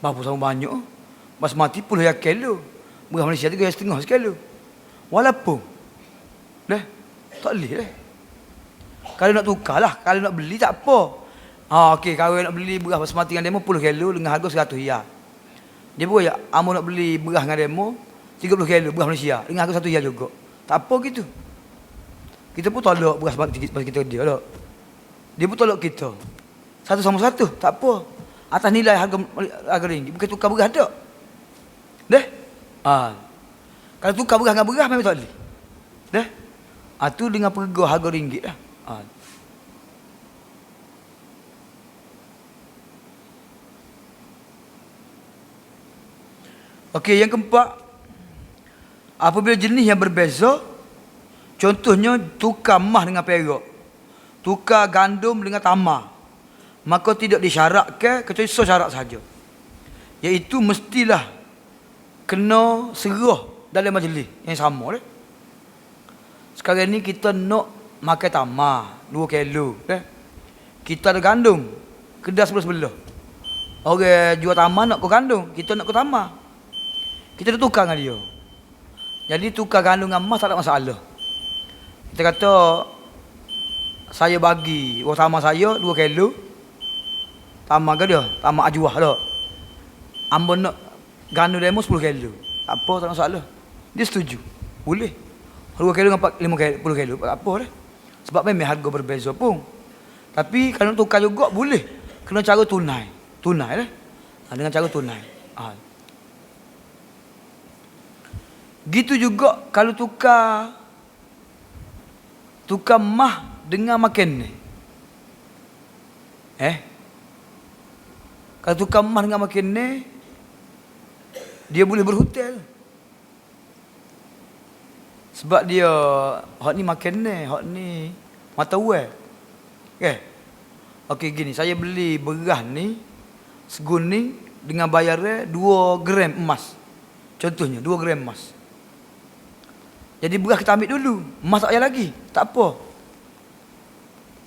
Berapa sama banyak? Basmati 10 kilo. Beras Malaysia 3,5 kilo. Walaupun dah tak boleh dah. Kalau nak tukar lah, kalau nak beli tak apa. Okey, kalau nak beli beras basmati dengan demo 10 kilo dengan harga 100 riyal. Dia pun ya, amu nak beli beras dengan demo 30 kilo beras Malaysia dengan harga 1 riyal juga. Tak apa gitu. Kita pun tolak beras kita dia tak. Dia pun tolak kita. Satu sama satu, tak apa. Atas nilai harga ringgit, bukan tukar beras tak. Dah? Kalau tukar beras dengan beras memang tak boleh. Dah? Tu dengan perga harga ringgit dah. Okey, yang keempat, apabila jenis yang berbeza, contohnya tukar emas dengan perak, tukar gandum dengan tamar, maka tidak disyaratkan kecuali syarat saja, iaitu mestilah kena serah dalam majlis yang sama dah. Sekarang ni kita nak makan tamar 2 kilo dah. Kita ada gandum kedai sebelah-sebelah. Orang jual tamar nak ke gandum, kita nak ke tamar. Kita dah tukar dengan dia. Jadi tukar gandum dengan emas tak ada masalah. Kita kata saya bagi tamar saya 2 kilo. Tamar ke dia? Tamar ajuah tak? Amba nak gandum demo 10 kilo. Tak apa, tak ada masalah. Dia setuju. Boleh. 2 kilo dengan 5 kilo, 10 kilo. Tak apa dah. Sebab memang harga berbeza pun. Tapi kalau nak tukar juga boleh. Kena cara tunai. Tunai dah. Dengan cara tunai. Gitu juga kalau tukar emas dengan makanan. Kalau tukar emas dengan makanan, dia boleh berhutang. Sebab dia hak ni makan ni, hak ni mata wang. Okay. Okey gini, saya beli beras ni seguning dengan bayarnya 2 gram emas. Contohnya 2 gram emas. Jadi beras kita ambil dulu, emas tak payah lagi. Tak apa.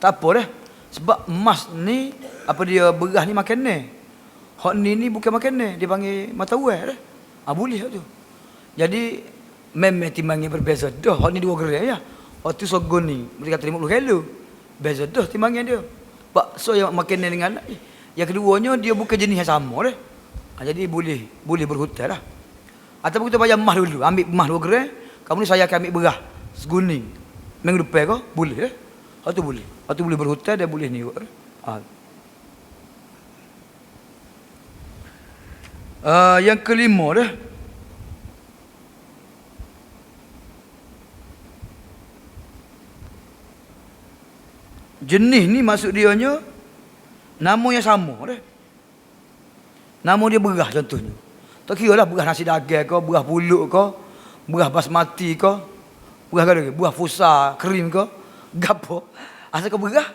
Tak apa dah. Sebab emas ni apa dia beras ni makan ni. Hak ni bukan makan ni, dia panggil mata wang dah. Boleh tu. Jadi memang timbangnya berbeza dah. Hak ni 2 gram ya. Hak tu sogon ni boleh kata 50 kilo. Beza dah timbangnya dia. So yang makan ni dengan yang keduanya dia bukan jenis yang sama dah. Jadi boleh berhutang lah. Ataupun kita bayar emas dulu, ambil emas 2 gram, kamu ni saya akan ambil beras seguning. Minggu depan kau boleh dah. Hak tu boleh. Hak tu boleh berhutang, dia boleh ni. Yang kelima dah. Jenis ni maksud dia nya nama yang sama dah. Nama dia beras contohnya. Tak kira lah beras nasi dagang ke, beras pulut ke, beras basmati ke, beras lagi, beras fusa kering ke, gapo. Asal kau beras?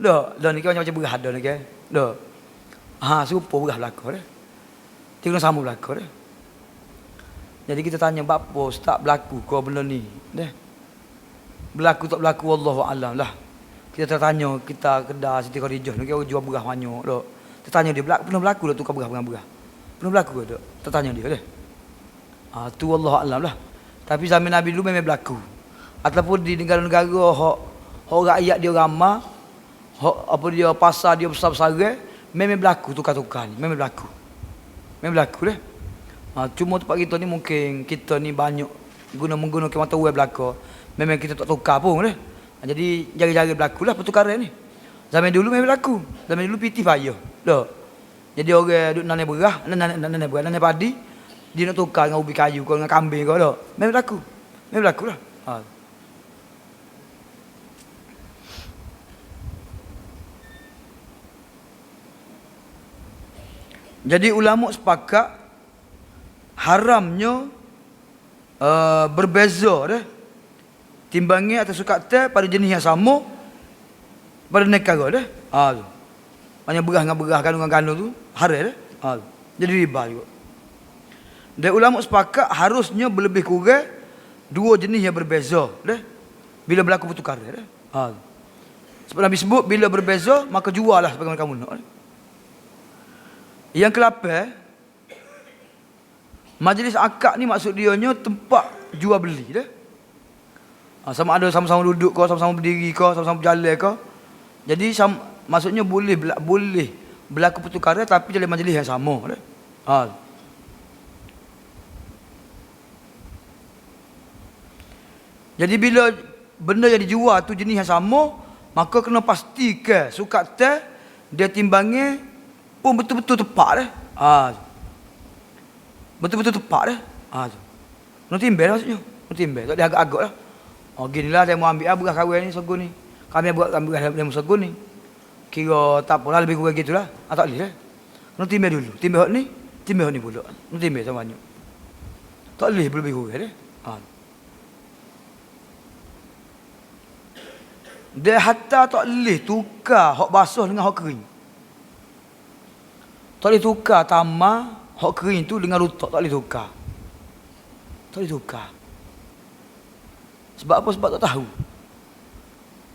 Dah ni kau macam beras ada ni ke. Dah. Serupa beras belaka dah. Dia kena sama belaka dah. Jadi kita tanya apa tak berlaku kau benda ni? Dah. Berlaku tak berlaku wallahu alam lah. Kita tertanya kita kedai Siti Khadijah ni kau jual beras banyak dak. Tertanya dia pernah berlaku dak tukar beras dengan beras. Pernah berlaku ke dak? Tertanya dia dah. Tu wallahu alam lah. Tapi zaman Nabi dulu memang berlaku. Ataupun di negara-negara hak rakyat dia ramai, hak apa dia pasar dia besar-besar, memang berlaku tukar-tukar ni, memang berlaku. Memang berlaku dah. Cuma tempat kita ni mungkin kita ni banyak menggunakan mata wang belaka. Memang kita tak tukar pun dah. Jadi jaga-jaga berlaku lah pertukaran ni. Zaman dulu memang berlaku. Zaman dulu piti payah. Dah. Jadi orang duduk nanai beras, nanai padi, dia nak tukar dengan ubi kayu kau dengan kambing kau dah. Memang berlaku. Memang berlaku lah. Jadi ulama sepakat haramnya berbeza dah. Timbangnya atau sukata pada jenis yang sama pada negara dah. Banyak beras dengan beras, kandungan-kandung tu haram dah. Jadi riba juga. Dan ulama sepakat harusnya berlebih kurang 2 jenis yang berbeza dah. Bila berlaku pertukaran dah. Sebab Nabi sebut bila berbeza maka jual lah sebagaimana kamu nak. Yang ke-8, majlis akad ni maksud dia nya tempat jual beli dah. Sama ada sama-sama duduk kau, sama-sama berdiri kau, sama-sama berjalan kau. Jadi maksudnya boleh berlaku pertukaran tapi dalam majlis yang sama dah. Jadi bila benda yang dijual tu jenis yang sama, maka kena pastikan sukatan dia timbangnya pun betul-betul tepat dah. Betul-betul tepat dah. Kena timbang dah maksudnya. Kena timbang, tak ada agak-agak lah. Ginilah saya mau ambil beras kawan ni sogon ni. Kami buat ambil beras dalam sogon ni. Kira tak apalah lebih kurang gitulah. Tak boleh dah. Kena timbang dulu. Timbang hak ni pula. Kena timbang sama banyak. Tak boleh lebih kurang dah. Dia hatta tak boleh tukar hak basah dengan hak kering. Tak boleh tukar tamar hak kering tu dengan rutak. Tak boleh tukar. Tak boleh tukar. Sebab apa? Sebab tak tahu.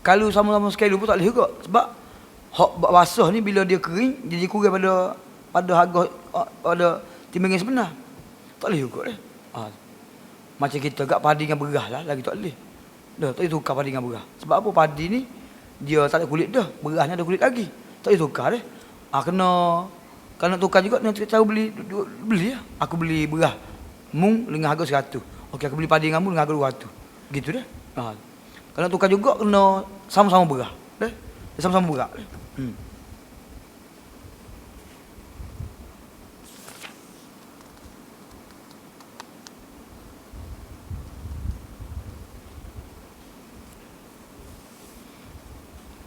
Kalau sama-sama sekali pun tak boleh juga. Sebab hak basah ni bila dia kering jadi kurang pada harga pada timbangan sebenar. Tak boleh juga dah. Macam kita agak padi dengan beras lah lagi tak boleh. Dah tak boleh tukar padi dengan beras. Sebab apa? Padi ni dia tak ada kulit dah. Berasnya ada kulit lagi. Tak boleh tukar dah. Kalau nak tukar juga nak tahu beli lah. Aku beli beras mung dengan harga 100. Okey, aku beli padi dengan mung dengan harga 200. Gitu dah. Kalau nak tukar juga kena sama-sama beras. Dah. Sama-sama beras.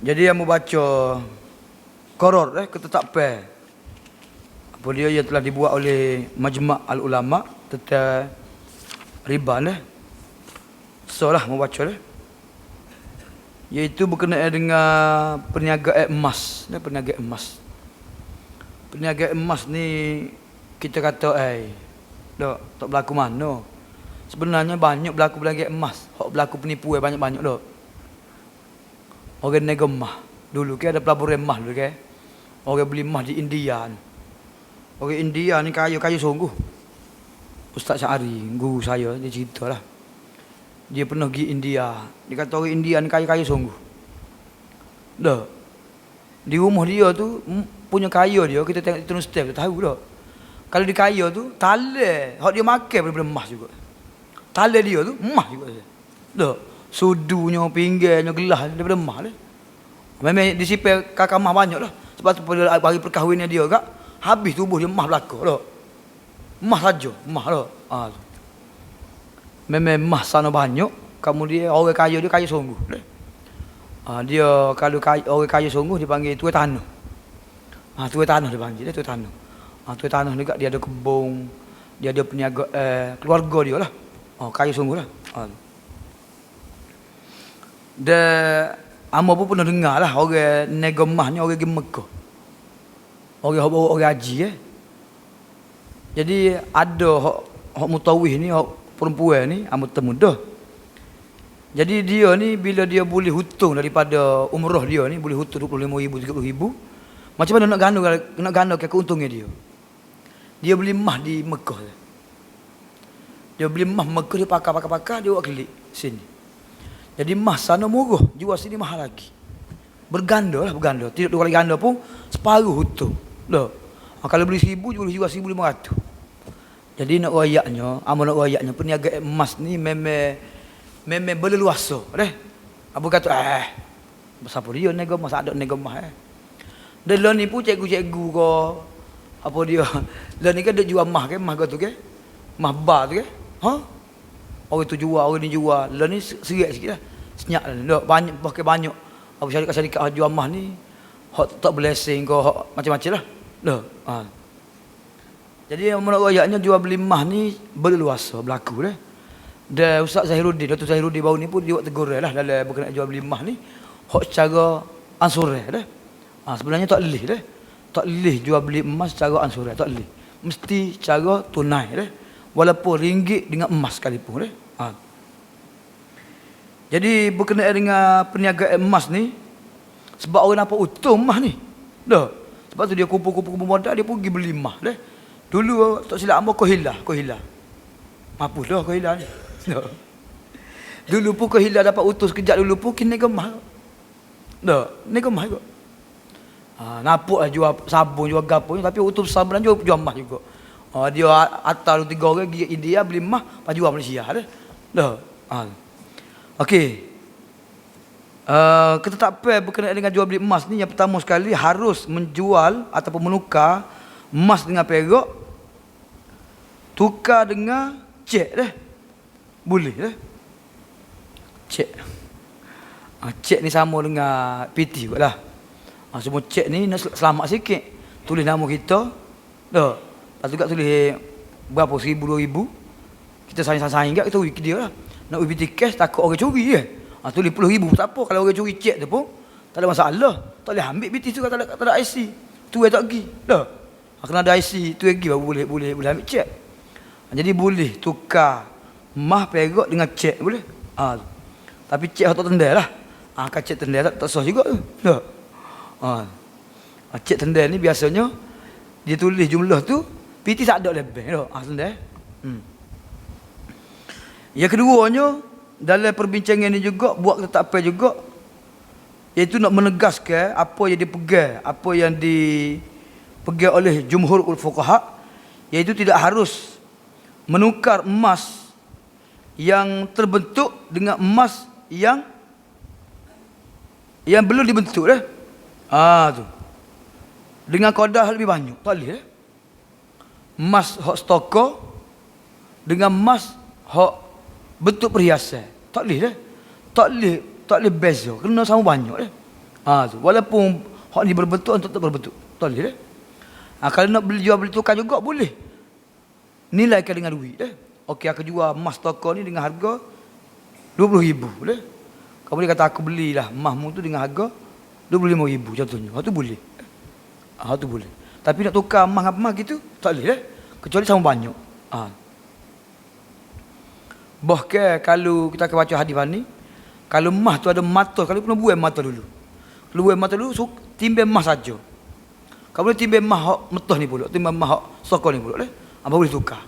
Jadi yang membaca koror ketetapan Apa dia yang telah dibuat oleh Majma' Al-Ulama tentang riba dah. So lah membaca dah. Iaitu berkenaan dengan perniagaan emas, perniagaan emas. Perniagaan emas ni kita kata tak berlaku mana. Sebenarnya banyak berlaku perniagaan emas. Hak berlaku penipu banyak-banyak dah. Orang niaga emas. Dulu ke ada pelaburan emas dulu ke. Orang beli emas di India ni. Orang India ni kaya sungguh. Ustaz Syahari, guru saya, dia cerita lah. Dia pernah pergi India. Dia kata orang India ni kaya sungguh. Dah. Di rumah dia tu, punya kaya dia, kita tengok di turun step, kita tahu dah. Kalau dia kaya tu, tali. Hak dia makan daripada emas juga. Tali dia tu, emas juga. Dah. Sudunya, pinggirnya, gelas daripada emas dah. Memang disipir kakak emas banyak lah. Sebab tu pada hari perkahwinan dia kak, habis tubuh dia emas belaka dah. Emas saja, emas dah. Memang emas sana banyak. Kemudian orang kaya dia kaya sungguh. Dia kalau orang kaya sungguh dipanggil tuai tanah. Tuai tanah dia panggil dia tuai tanah. Tuai tanah juga dia ada kebun, dia ada peniaga keluarga dia lah. Kaya sungguh lah. Dan Amba pun pernah dengar lah orang niaga emas ni orang pergi Mekah. Orang haji Jadi ada hak mutawih ni, hak perempuan ni, Amba temu dah. Jadi dia ni bila dia boleh hutang daripada umrah dia ni, boleh hutang 25,000, 30,000. Macam mana nak ganda ke keuntungnya dia? Dia beli emas di Mekah. Dia beli emas Mekah, dia pakar, dia buat kelik sini. Jadi emas sana murah, jual sini mahal lagi. Berganda. Tidak 2 kali ganda pun, separuh hutang. Kalau beli 1,000, boleh jual 1,500. Jadi nak royaknya, perniagaan emas ni memang berleluasa. Abu kata, siapa dia niaga emas, ada niaga emas. Dan lah ni pun cikgu-cikgu ke, apa dia, lah ni kan dia jual emas ke, emas tu ke, emas bar tu ke. Orang tu jual, orang ni jual. Lah ni serik sikit lah. Senyak lah. Banyak, pakai banyak. Apa syarikat jual emas ni, hak tak blessing ke, hak macam-macam lah. Jadi menurut royaknya jual beli emas ni berleluasa, berlaku dah. Dan Ustaz Zahiruddin, Datuk Zahiruddin baru ni pun dia buat tegur lah dalam berkenaan jual beli emas ni. Hak secara ansurah dah. Sebenarnya tak boleh dah. Tak boleh jual beli emas secara ansurah, tak boleh. Mesti cara tunai dah. Walaupun ringgit dengan emas sekalipun dah. Jadi berkenaan dengan perniagaan emas ni, sebab orang nampak untung emas ni. Sebab tu dia kumpul-kumpul modal, dia pergi beli emas dah. Dulu tak silap hamba Kohilah. Mampus dah Kohilah ni. Dulu pun Kohilah dapat utus kejap dulu pun kena gemah. Niaga emas juga. Nampak lah jual sabun, jual gapo, tapi utus sabun jual emas juga. Dia atal 3 orang pergi India beli emas, lepas jual Malaysia dah. Okey. Ketetapan berkenaan dengan jual beli emas ni, yang pertama sekali harus menjual ataupun menukar emas dengan perak, tukar dengan cek dah. Boleh dah. Cek. Cek ni sama dengan PT kot lah. Semua cek ni nak selamat sikit. Tulis nama kita. Lepas tu kat tulis berapa, 1,000, 2,000. Kita saing-saing kat, kita uji dia lah. Nak uji PT cash, takut orang curi je. Tulis 10,000 tak apa. Kalau orang curi cek tu pun tak ada masalah. Tak boleh ambil PT tu kalau tak ada IC. Tu yang tak pergi. Kena ada IC tu lagi baru boleh ambil cek. Jadi boleh tukar emas perak dengan cek, boleh. Tapi cek tak tendai lah. Kalau cek tendai tak sah juga tu. Cek tendai ni biasanya dia tulis jumlah tu, PT tak ada lebih dah. Tendai. Yang keduanya, dalam perbincangan ni juga buat ketetapan juga, iaitu nak menegaskan apa yang dipegang, apa yang dipegang oleh jumhur fuqaha, iaitu tidak harus menukar emas yang terbentuk dengan emas yang belum dibentuk dah. Tu. Dengan qadar lebih banyak, tak boleh dah. Emas hak stoko dengan emas hak bentuk perhiasan, tak boleh dah. Tak boleh beza, kena sama banyak dah. Tu. Walaupun hak ni berbentuk atau tak berbentuk, tak boleh dah. Kalau nak jual beli tukar juga boleh. Nilaikan dengan duit dah. Okey, aku jual emas toko ni dengan harga 20,000 dah. Kau boleh kata aku belilah emasmu tu dengan harga 25,000 contohnya. Hak tu boleh. Hak tu boleh. Tapi nak tukar emas dengan emas gitu tak boleh dah. Kecuali sama banyak. Bahkan kalau kita akan baca hadis ni, kalau emas tu ada mata, kalau kena buai mata dulu. Kalau buai mata dulu, timbang emas saja. Kau boleh timbang emas hak metah ni pula, timbang emas hak soko ni pula. Apa boleh tukar.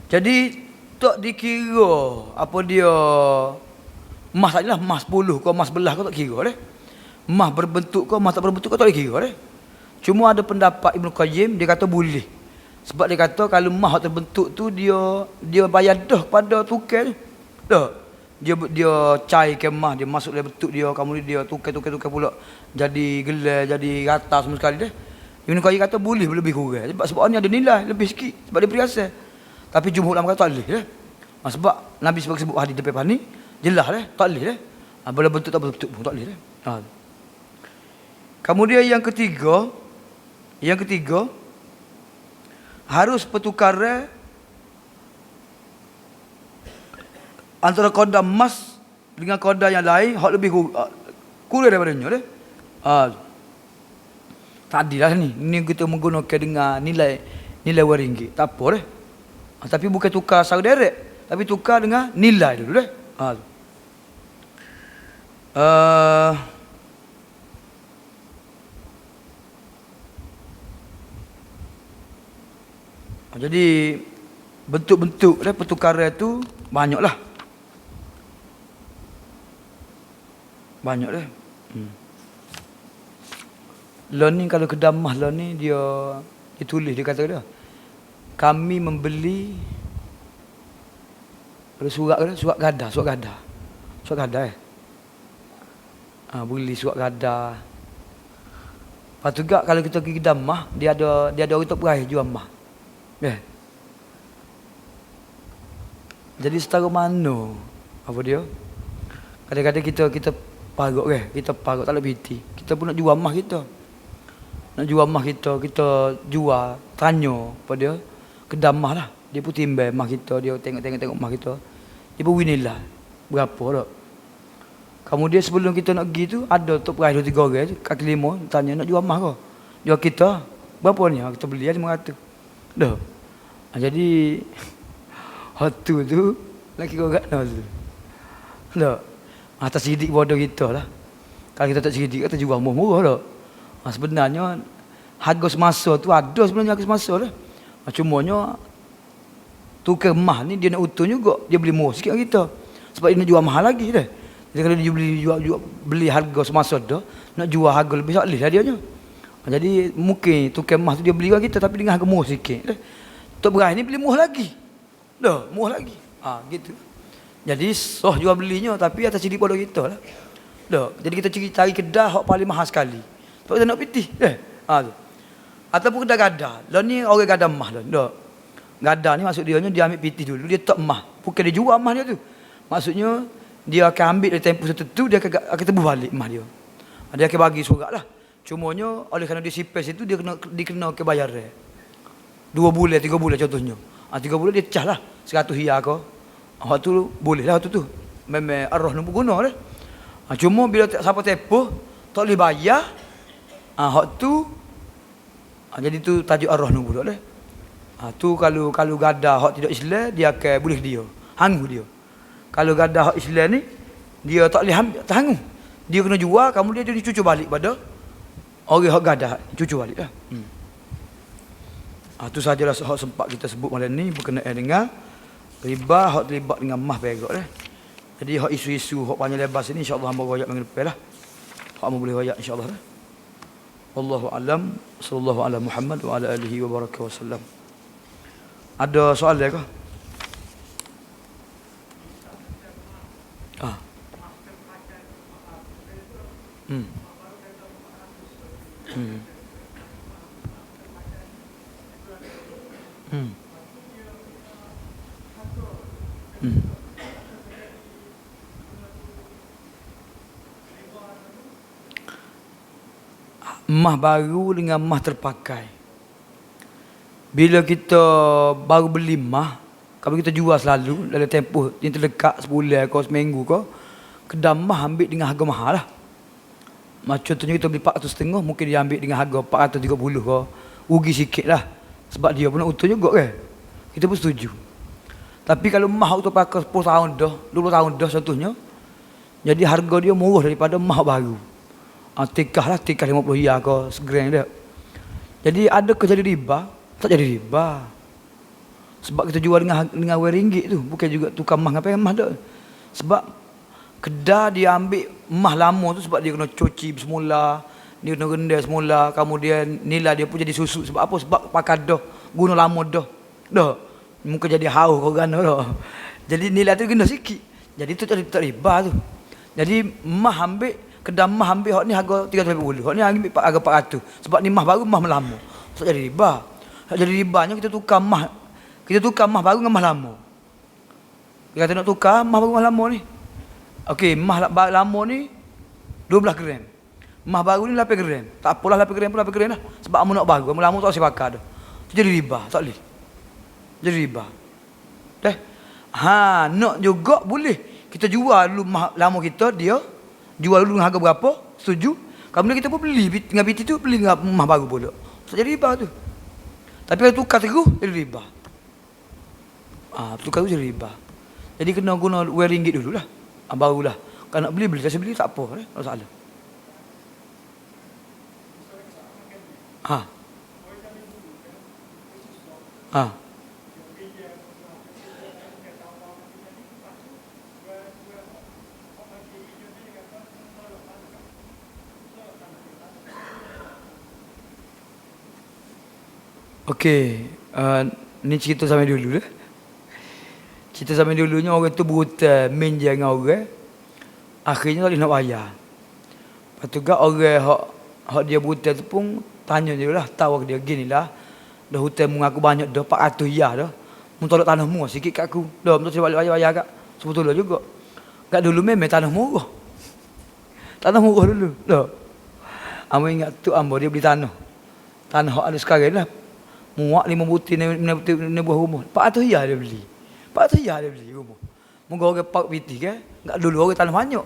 Jadi tak dikira apa dia emas sajalah, emas 10 kau emas belah kau tak kira dah. Emas berbentuk kau, emas tak berbentuk kau tak boleh kira dah. Cuma ada pendapat Ibn Qayyim, dia kata boleh. Sebab dia kata kalau emas terbentuk tu dia bayar dah pada tukar tu. Dah. Dia cair ke emas, dia masuk dalam bentuk dia, kemudian dia tukar pula jadi gelar, jadi rata semua sekali dah. Ibn Qayyim kata boleh lebih kurang. Sebab ni ada nilai lebih sikit sebab dia perhiasan. Tapi jumhur ulama kata tak boleh dah. Sebab Nabi sebut hadis depan ni jelas dah, tak boleh dah. Bila bentuk tak bentuk pun tak boleh dah. Kemudian yang ketiga harus pertukaran antara kodam emas dengan kodam yang lain hak lebih kurang daripadanya dah. Tadilah ni kita menggunakan dengan nilai RM2. Tak apa dah. Tapi bukan tukar secara direct, tapi tukar dengan nilai dulu dah. Jadi bentuk-bentuk dah pertukaran tu banyaklah. Banyak dah. Lah ni kalau kedai emas lah ni dia tulis, dia kata dia kami membeli ada surat gadah beli surat gadah. Lepas tu juga kalau kita pergi kedai emas, dia ada orang tak berai jual emas. Jadi setara mana apa dia? Kadang-kadang kita parut kita parut tak lebih hati. Kita pun nak jual emas kita. Kita jual, tanya pada kedai emas lah. Dia pun timbang emas kita, dia tengok emas kita. Dia pun nilai berapa tak. Kemudian sebelum kita nak pergi tu, ada tok berai 2-3 orang kaki lima tanya nak jual emas ke? Jual kita berapa ni? Kita beli RM500. Dah. Jadi hatu tu laki kau kat tu. Dah. Atas sidik bodoh kita lah. Kalau kita tak sidik kita jual murah-murah tak. Sebenarnya harga semasa tu ada sebenarnya harga semasa lah. Cumanya tukar emas ni dia nak untung juga, dia beli murah sikit kita. Sebab dia nak jual mahal lagi dah. Jadi kalau dia beli harga semasa dah, nak jual harga lebih tak boleh lah dia nya. Jadi mungkin tukar emas tu dia beli kat kita tapi dengan harga murah sikit dah. Tok berai ni beli murah lagi. Dah, murah lagi. Gitu. Jadi soh jual belinya tapi atas sidik bodoh kita lah. Dah. Jadi kita cari kedai hak paling mahal sekali. Sebab kita nak pitih dah. Tu. Ataupun kedai gadah. Lah ni orang gadah emas lah. Dah. Gadah ni maksud dia ambil pitih dulu, dia tak emas. Bukan dia jual emas dia tu. Maksudnya dia akan ambil dari tempoh tertentu, dia akan tebus balik emas dia. Dia akan bagi surat lah. Cumanya oleh kerana dia sipes itu dia kena ke bayar dia. 2 bulan, 3 bulan contohnya. 3 bulan dia cah lah 100 hia ke. Hak tu boleh lah tu. Memang arwah nak guna lah. Cuma bila siapa tempoh tak boleh bayar. Hak tu jadi tu tajuk arwah nak pula lah. Tu kalau gadah hak tidak Islam dia akan boleh dia. Hanggu dia. Kalau gadah hak Islam ni dia tak boleh hanggu. Dia kena jual, kemudian dia dicucuk balik pada orang hak gadah, cucuk balik lah. Tu sajalah hak sempat kita sebut malam ni berkenaan dengan riba, hak terlibat dengan emas perak lah. Jadi hak isu-isu hak panjang lebar sini insya-Allah hamba royak minggu depan lah. Hak hamba boleh royak insya-Allah lah. Wallahu alam, sallallahu ala Muhammad wa ala alihi wa baraka wasallam. Ada soalan ke? Mah baru dengan mah terpakai. Bila kita baru beli mah, kalau kita jual selalu dalam tempoh yang terdekat sebulan ke seminggu ke, kedai mah ambil dengan harga mahal lah. Macam contohnya kita beli 450, mungkin dia ambil dengan harga 430 ke. Rugi sikit lah. Sebab dia pun nak untung juga kan. Kita pun setuju. Tapi kalau mah tu pakai 10 tahun dah, 20 tahun dah contohnya, jadi harga dia murah daripada mah baru. Tikah 50 riyal ke segram dia. Jadi adakah jadi riba? Tak jadi riba. Sebab kita jual dengan RM2 tu, bukan juga tukar mah ngapain mah dah. Sebab kedai dia ambil mah lama tu sebab dia kena cuci semula, dia kena rendam semula, kemudian nilai dia pun jadi susut. Sebab apa? Sebab pakai dah, guna lama dah. Dah. Mungkin jadi haus kau gana dah. Jadi nilai tu kena sikit. Jadi tu tak riba tu. Jadi mah ambil, kedai mah ambil hak ni harga 350. Hak ni ambil harga 400. Sebab ni mah baru, mah lama. Tak jadi riba. Tak jadi ribanya kita tukar mah. Kita tukar mah baru dengan mah lama. Kita kata nak tukar mah baru mah lama ni. Okey, mah lama ni 12 gram. Mah baru ni 8 gram. Tak apalah 8 gram pun 8 gram lah. Sebab amu nak baru, amu lama tak usah pakai dah. Itu jadi riba, tak boleh. Jadi riba. Dah. Nak juga boleh. Kita jual dulu mah lama kita, dia jual dulu dengan harga berapa? Setuju? Kemudian kita pun beli dengan BT tu, beli dengan mah baru pula. Tak jadi riba tu. Tapi kalau tukar terus, jadi riba. Tukar tu jadi riba. Jadi kena guna RM2 dulu lah. Barulah. Kalau nak beli, kasih beli tak apa. Tak salah. Okey, ni cerita sampai dulu lah. Cerita sampai dulunya orang tu berhutang minjam dengan orang. Akhirnya tak boleh nak bayar. Lepas tu kan orang hak dia berhutang tu pun tanya dia lah, tahu dia gini lah. Dah hutang mu aku banyak dah, 400 riyal dah. Mu tolak tanah mu sikit kat aku. Dah, mu tak boleh bayar kak. Sebetulnya juga. Kat dulu memang tanah murah. Tanah murah dulu. Dah. Amu ingat tu ambo dia beli tanah. Tanah hak ada sekarang lah. Muak 5 butir ni buah rumah. 400 riyal dia beli. 400 riyal dia beli rumah. Moga orang pak piti kan. Enggak dulu orang tanah banyak.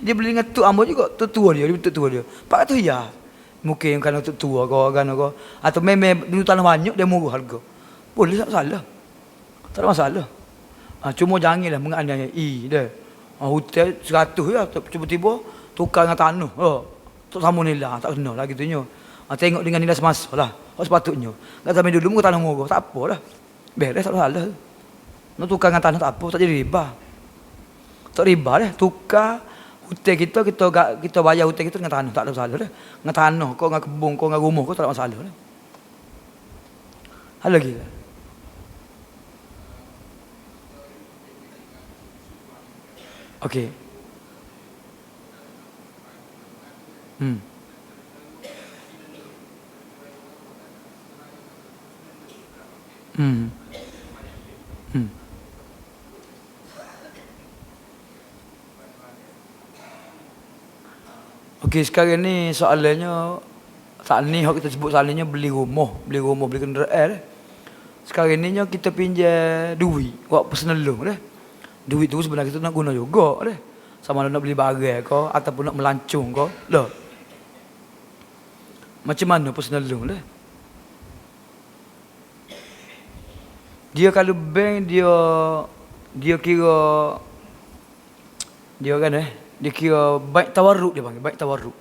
Dia beli dengan tok ambo juga. Tok tua dia dia. 400 riyal. Mungkin kerana tok tua kau kan kau. Atau memang dulu tanah banyak dia murah harga. Boleh tak salah. Tak ada masalah. Cuma janganlah menganiaya dah. Hotel 100 ya tiba-tiba tukar dengan tanah. Tak sama nilai, tak kena lah gitunya. Tengok dengan nilai semasa lah. Sepatutnya. Tak sampai dulu muka tanah murah. Tak apalah. Beres tak salah. Nak tukar dengan tanah tak apa. Tak jadi riba. Tak riba dah. Tukar hutang kita bayar hutang kita dengan tanah. Tak ada masalah dah. Dengan tanah kau, dengan kebun kau, dengan rumah kau tak ada masalah dah. Ada lagi tak? Okey. Okey, sekarang ni soalannya saat ni kita sebut soalannya beli rumah, beli kenderaan. Sekarang ni kita pinjam duit buat personal loan dah. Duit tu sebenarnya kita nak guna juga dah. Sama ada nak beli barang ke ataupun nak melancong ke. Dah. Macam mana personal loan dah? Dia kalau bank dia kira dia kan dia kira baik tawarruk dia panggil, baik tawarruk.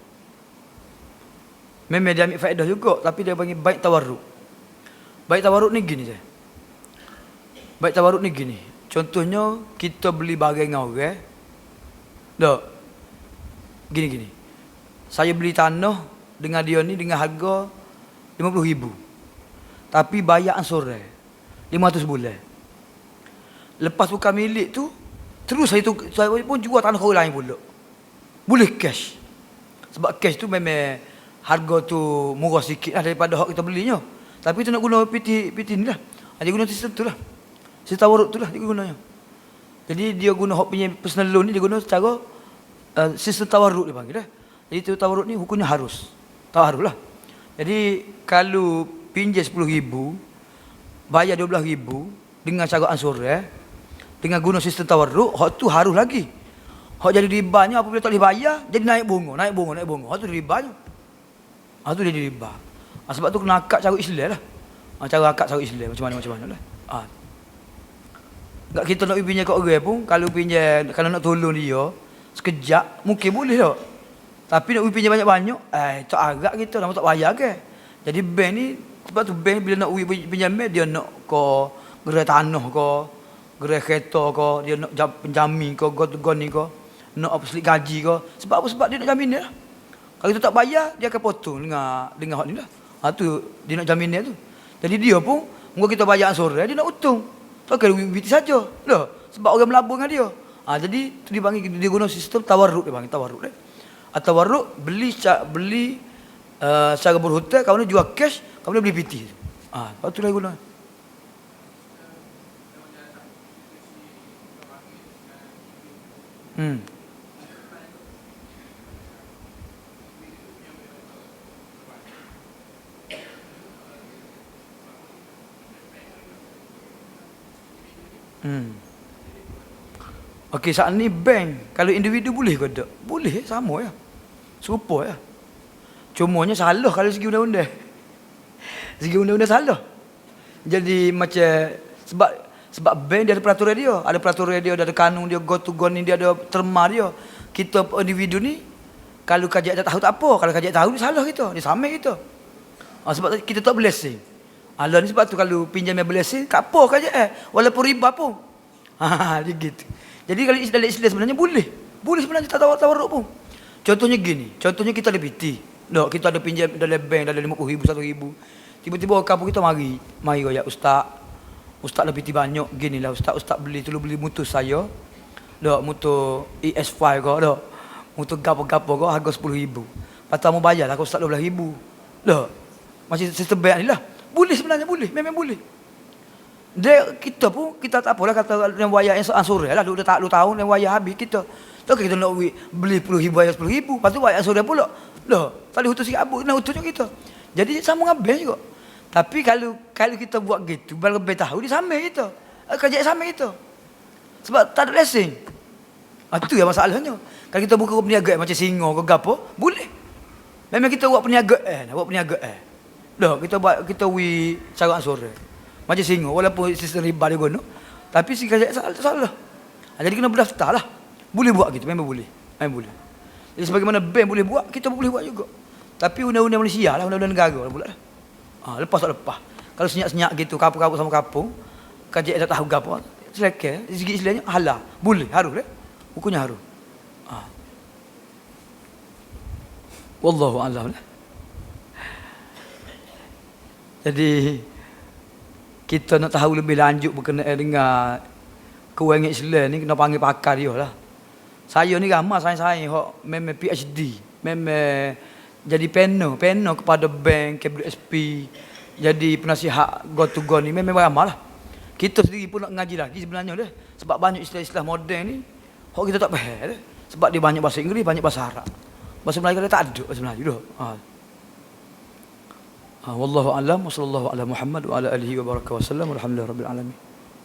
Memang dia ambil faedah juga tapi dia panggil baik tawarruk. Baik tawarruk ni gini je. Baik tawarruk ni gini. Contohnya kita beli barang dengan orang. Dah. Gini. Saya beli tanah dengan dia ni dengan harga 50,000. Tapi bayar ansuran 500 bulan. Lepas tukar milik tu, terus saya pun jual tanah orang lain pula. Boleh cash. Sebab cash tu memang harga tu murah sikit lah daripada hak kita belinya. Tapi kita nak guna PT ni lah. Dia guna sistem tu lah. Sistem tawarruk tu lah dia gunanya. Jadi dia guna hak punya personal loan ni dia guna secara sistem tawarruk dia panggil lah. Jadi tawarruk ni hukumnya harus. tawarruk lah. Jadi kalau pinjam 10,000, bayar 12,000 dengan cara ansur dengan guna sistem tawarruk, hak tu harus lagi. Hak jadi ribanya apabila tak boleh bayar, jadi naik bunga. Hak tu ribanya. Hak tu jadi riba. Sebab tu kena akad cara Islam lah. Cara akad cara Islam macam mana lah. Tak kita nak pinjam kat orang pun, kalau nak tolong dia sekejap mungkin boleh tak. Tapi nak pinjam banyak-banyak, tak agak kita nama tak bayar ke. Jadi bank ni, sebab tu bank bila nak pinjam dia nak ko gerai tanah ko, gerai kereta ko, dia nak penjamin ko, gon ni ko, nak apa selit gaji ko. Sebab apa? Sebab dia nak jamin dia lah. Kalau kita tak bayar, dia akan potong dengan hak ni lah. Tu dia nak jamin dia tu. Jadi dia pun, mungkin kita bayar ansur dia nak untung. Tak kena duit saja. Lah, sebab orang melabur dengan dia. Jadi tu dia panggil, dia guna sistem tawarruk, dia panggil tawarruk dia. Tawarruk beli secara berhutang, kamu jual cash, kamu beli PT. Lepas tu lah guna. Okey, saat ni bank, kalau individu boleh ke tak? Boleh, sama ya. Serupa ya. Cumanya salah kalau segi undang-undang. Segi undang-undang salah. Jadi macam sebab bank dia ada peraturan dia, ada kanun dia, go to go ni dia ada terma dia. Kita individu ni kalau kajian tak tahu tak apa, kalau kajian tahu ni salah kita, dia sama kita. Sebab kita tak blessing. Allah ni sebab tu kalau pinjam yang blessing, tak apa kajian walaupun riba pun. Dia gitu. Jadi kalau dalam Islam sebenarnya boleh sebenarnya tak tawarruk pun. Contohnya gini, kita ada PT. No, kita ada pinjam dalam bank dalam 50,000, 1,000. Tiba-tiba kampung kita mari royak ustaz ada PT banyak ginilah ustaz beli motor saya. Dak motor ES5 kau dak. Motor gapo-gapo kau harga 10,000. Patut mau bayar lah kau ustaz 12,000. Dak. Macam sistem bank ni lah. Boleh sebenarnya memang boleh. Kita tak apalah kata yang wayar yang ansur lah 2 tahun yang wayar habis kita. Tak kita nak beli 10,000 bayar 10,000. Lepas tu wayar ansur pula. Dah, tak boleh hutang sikit abuk nak hutangnya kita. Jadi sama dengan bank juga. Tapi kalau kita buat gitu, kalau bank tahu dia sama kita. Kerja sama kita. Sebab tak ada lesen. Itu yang masalahnya. Kalau kita buka perniagaan macam singa ke gapo, boleh. Memang kita buat perniagaan, Dah, kita cara ansur. Macam singa walaupun sistem riba dia guna, tapi si kerja salah. Jadi kena berdaftar lah. Boleh buat gitu, memang boleh. Jadi sebagaimana bank boleh buat, kita pun boleh buat juga. Tapi undang-undang Malaysia lah, undang-undang negara lah pula lah. Lepas tak lepas. Kalau senyap-senyap gitu, kapung-kapung sama kapung, kerja tak tahu gapo, selekeh, segi istilahnya halal. Boleh, harus lah. Hukumnya harus. Wallahu a'lam lah. Jadi kita nak tahu lebih lanjut berkenaan dengan kewangan Islam ni, kena panggil pakar dia lah. Saya ni ramai saya hok memang PhD, memang jadi panel kepada bank, KWSP, jadi penasihat go to go ni memang ramai lah. Kita sendiri pun nak ngaji lagi sebenarnya dah. Sebab banyak istilah-istilah moden ni hok kita tak faham dah. Sebab dia banyak bahasa Inggeris, banyak bahasa Arab. Bahasa Melayu tak ada bahasa Melayu dah. Wallahu a'lam wa sallallahu ala Muhammad wa ala alihi wa baraka wa sallam. Alhamdulillahirabbil alamin.